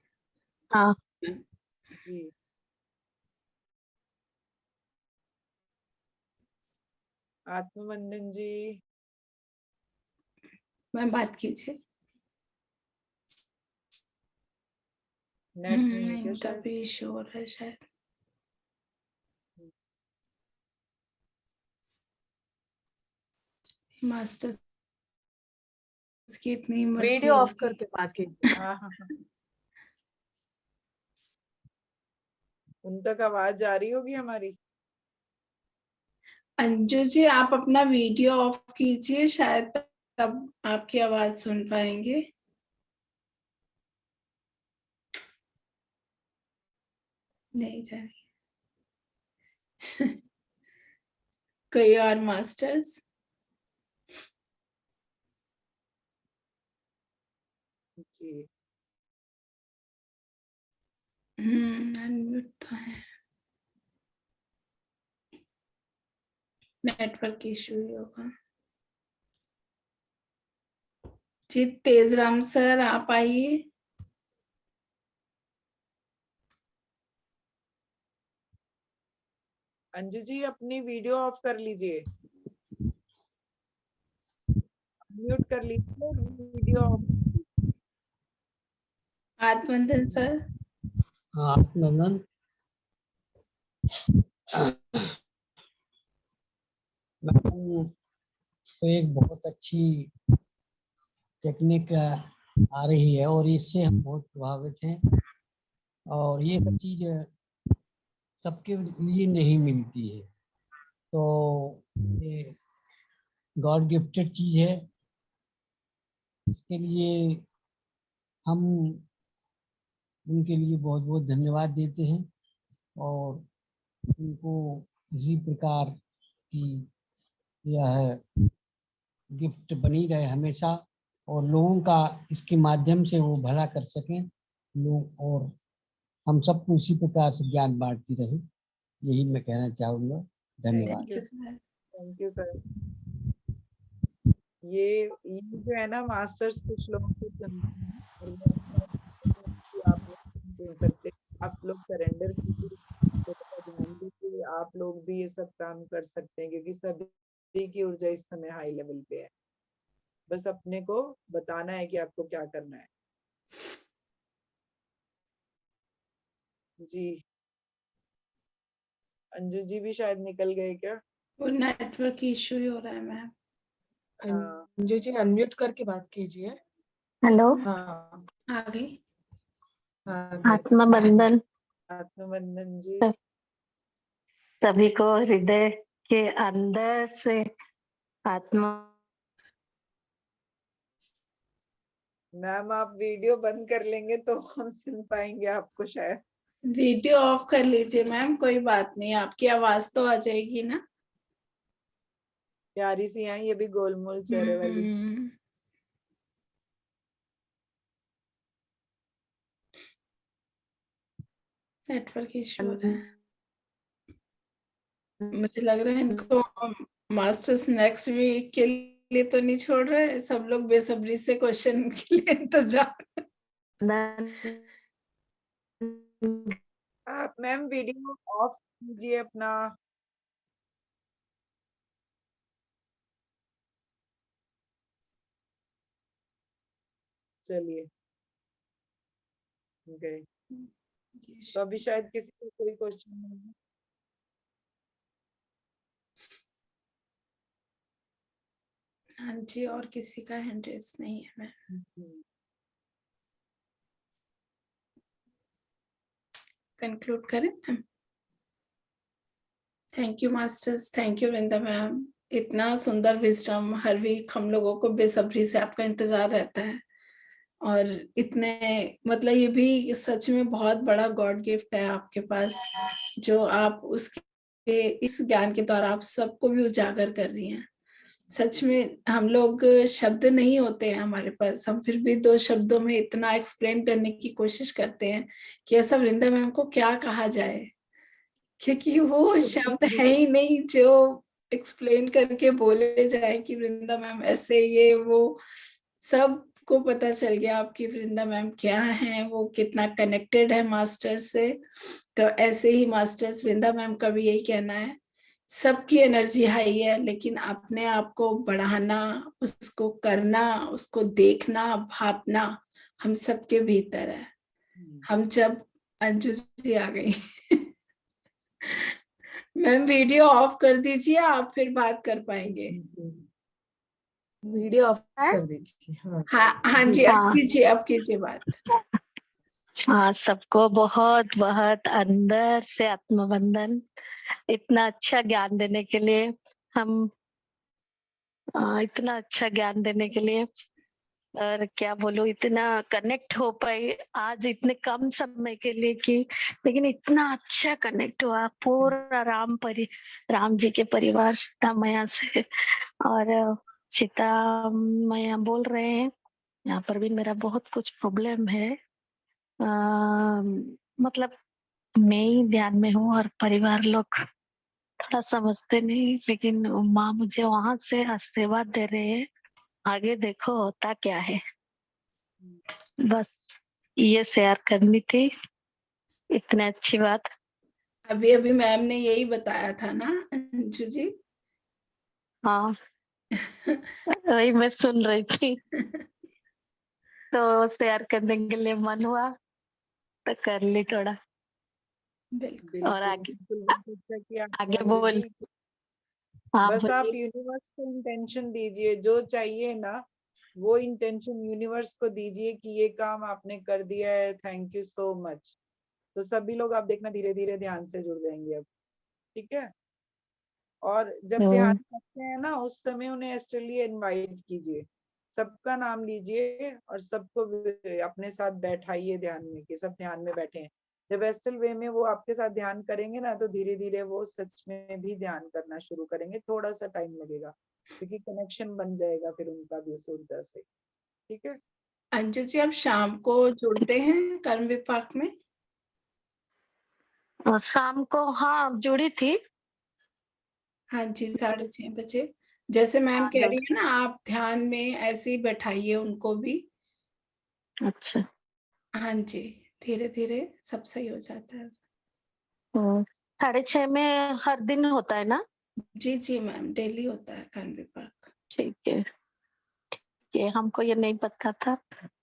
हाँ जी आत्मवंदन जी। मैं बात कीजिए। नेट नहीं है क्या इनका शायद? भी इशू हो रहा है शायद। मास्टर्स की इतनी मर्जी वीडियो ऑफ होगी। करके बात कीजिए। हाँ। उन तक आवाज आ रही होगी हमारी। अंजू जी आप अपना वीडियो ऑफ कीजिए, शायद तब आपकी आवाज सुन पाएंगे। नहीं जा रही। कोई और मास्टर्स? जी अनम्यूट तो है। नेटवर्क इशू ही होगा। जी तेजराम सर आप आइए। अंजू जी अपनी वीडियो ऑफ कर लीजिए, म्यूट कर लीजिए, वीडियो ऑफ। आत्मबंधन सर। आत्मबंधन। मैडम तो एक बहुत अच्छी टेक्निक आ रही है और इससे हम बहुत प्रभावित हैं, और ये सब चीज सबके लिए नहीं मिलती है, तो ये गॉड गिफ्टेड चीज है। इसके लिए हम उनके लिए बहुत बहुत धन्यवाद देते हैं और उनको इसी प्रकार की यह गिफ्ट बनी रहे हमेशा, और लोगों का इसके माध्यम से वो भला कर सकें लोग, और हम सबको इसी प्रकार से ज्ञान बांटती रहे, यही मैं कहना चाहूँगा। धन्यवाद। Thank you sir. Thank you sir. ये जो है ना मास्टर्स कुछ लोगों को चुनते हैं और वो कि आप लोग नहीं चुन सकते, आप लोग सरेंडर कीजिए, तो ध्यान दीजिए, आप लोग भी ये सब काम कर सकते हैं, क्योंकि सभी की ऊर्जा इस समय हाई लेवल पे है। बस अपने को बताना है कि आपको क्या करना है। जी अंजू जी भी शायद निकल गए क्या? वो नेटवर्क इशू ही हो रहा है मैम। हाँ अंजू जी अनम्यूट करके बात कीजिए। हेलो, हाँ आ गई। हाँ आत्मबंधन आत्मबंधन जी। सभी को हृदय के अंदर से आत्मा। मैम आप वीडियो बंद कर लेंगे तो हम सुन पाएंगे आपको शायद। वीडियो ऑफ कर लीजिए मैम, कोई बात नहीं, आपकी आवाज तो आ जाएगी ना। प्यारी सी हैं ये भी गोलमोल चेहरे वाली। नेटवर्क इशू हो रहा है। मुझे लग रहा है इनको मास्टर्स नेक्स्ट वीक के लिए तो नहीं छोड़ रहे, सब लोग बेसब्री से क्वेश्चन के लिए इंतजार। आप मैम वीडियो ऑफ कीजिए अपना। चलिए गए तो अभी शायद किसी को कोई क्वेश्चन नहीं है। हाँ जी, और किसी का हैंड रेस नहीं है मैम। कंक्लूड करें ma'am? Thank you masters, thank you Vrinda ma'am. इतना सुंदर विजडम हर वीक हम लोगों को बेसब्री से आपका इंतजार रहता है, और इतने मतलब ये भी सच में बहुत बड़ा गॉड गिफ्ट है आपके पास, जो आप उसके इस ज्ञान के द्वारा आप सबको भी उजागर कर रही हैं। सच में हम लोग शब्द नहीं होते हैं हमारे पास, हम फिर भी 2 शब्दों में इतना एक्सप्लेन करने की कोशिश करते हैं कि ऐसा वृंदा मैम को क्या कहा जाए, क्योंकि वो शब्द है ही नहीं जो एक्सप्लेन करके बोले जाए कि वृंदा मैम ऐसे, ये वो सबको पता चल गया आपकी वृंदा मैम क्या है, वो कितना कनेक्टेड है मास्टर से। तो ऐसे ही मास्टर्स वृंदा मैम का भी यही कहना है, सबकी एनर्जी हाई है, लेकिन अपने आप को बढ़ाना, उसको करना, उसको देखना, भापना हम सबके भीतर है। हम जब अंजू जी आ गई मैम वीडियो ऑफ कर दीजिए, आप फिर बात कर पाएंगे। वीडियो ऑफ कर दीजिए। हाँ हाँ हाँ जी, अब कीजिए बात। हाँ, सबको बहुत बहुत अंदर से आत्मबंधन। इतना अच्छा ज्ञान देने के लिए हम इतना अच्छा ज्ञान देने के लिए, और क्या बोलूं, इतना कनेक्ट हो पाए आज इतने कम समय के लिए कि, लेकिन इतना अच्छा कनेक्ट हुआ पूरा राम जी के परिवार सीता मैया से। और सीता मैया बोल रहे हैं यहाँ पर भी मेरा बहुत कुछ प्रॉब्लम है, मतलब मैं ही ध्यान में हूँ और परिवार लोग थोड़ा समझते नहीं, लेकिन माँ मुझे वहां से आशीर्वाद दे रहे हैं, आगे देखो होता क्या है। बस ये शेयर करनी थी, इतनी अच्छी बात। अभी अभी मैम ने यही बताया था ना अंशु जी? हाँ वही मैं सुन रही थी, तो शेयर करने के लिए मन हुआ तो कर ली थोड़ा। बिल्कुल। और बिल्कुल आगे बिल्कुल, बहुत अच्छा किया आपने आगे अंजू बोल। जी। हाँ बस आप बोलिए। यूनिवर्स को इंटेंशन दीजिए, जो चाहिए ना वो इंटेंशन यूनिवर्स को दीजिए कि ये काम आपने कर दिया है, थैंक यू सो मच। तो सभी लोग आप देखना धीरे धीरे ध्यान से जुड़ जाएंगे अब, ठीक है। और जब ध्यान करते हैं ना उस समय उन्हें एस्ट्रली इनवाइट कीजिए, सबका नाम लीजिए और सबको अपने साथ बैठाइए ध्यान में, कि सब ध्यान में बैठे हैं। जब एस्ट्रल वे में वो आपके साथ ध्यान करेंगे ना तो धीरे धीरे वो सच में भी ध्यान करना शुरू करेंगे। थोड़ा सा टाइम लगेगा क्योंकि कनेक्शन बन जाएगा फिर उनका भी उस ऊर्जा से, ठीक है। अंजू जी आप शाम को जुड़ते हैं कर्म विपाक में? और शाम को हाँ जुड़ी थी। हाँ जी, 6:30 बजे। जैसे मैम हाँ कह जुड़। रही है ना, आप ध्यान में ऐसे ही बैठाइए उनको भी। अच्छा। हाँ जी, धीरे-धीरे सब सही हो जाता है। 6:30 में हर दिन होता है ना? जी, जी मैम, डेली होता है कर्म विपाक, ठीक है, ये हमको ये नहीं पता था।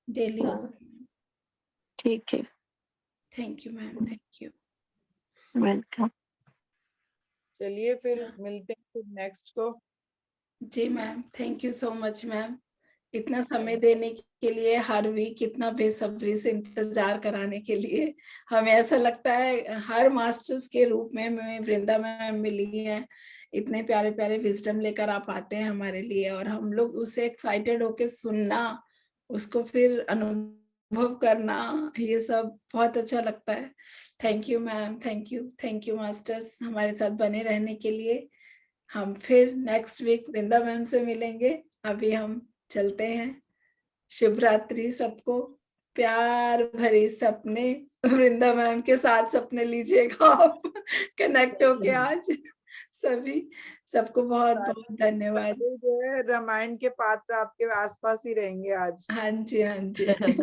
डेली हाँ, होता है। ठीक है, thank you ma'am, thank you. Welcome. चलिए फिर मिलते हैं फिर नेक्स्ट को। जी ma'am, thank you so much ma'am. इतना समय देने के लिए, हर वीक इतना बेसब्री से इंतजार कराने के लिए। हमें ऐसा लगता है हर मास्टर्स के रूप में हमें वृंदा मैम मिली हैं। इतने प्यारे-प्यारे विज़डम लेकर आप आते हैं हमारे लिए और हम लोग उससे एक्साइटेड होके सुनना, उसको फिर अनुभव करना, ये सब बहुत अच्छा लगता है। Thank you ma'am, thank you masters हमारे साथ बने रहने के लिए। हम फिर नेक्स्ट वीक वृंदा मैम से मिलेंगे। अभी हम चलते हैं। शुभ रात्रि सबको। प्यार भरे सपने वृंदा मैम के साथ सपने लीजिएगा आप कनेक्ट होके आज सभी। सबको बहुत-बहुत धन्यवाद। सारे जो है रामायण के पात्र आपके आसपास ही रहेंगे आज। हाँ जी, हाँ जी। Thank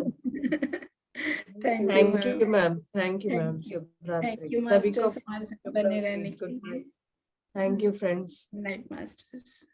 you thank you ma'am. Ma'am, thank you ma'am, thank you. शुभ थैंक रात्रि यू सभी को। मास्टर्स हमारे साथ बने रहने के गुड लिए। Night. Thank you friends. Night masters.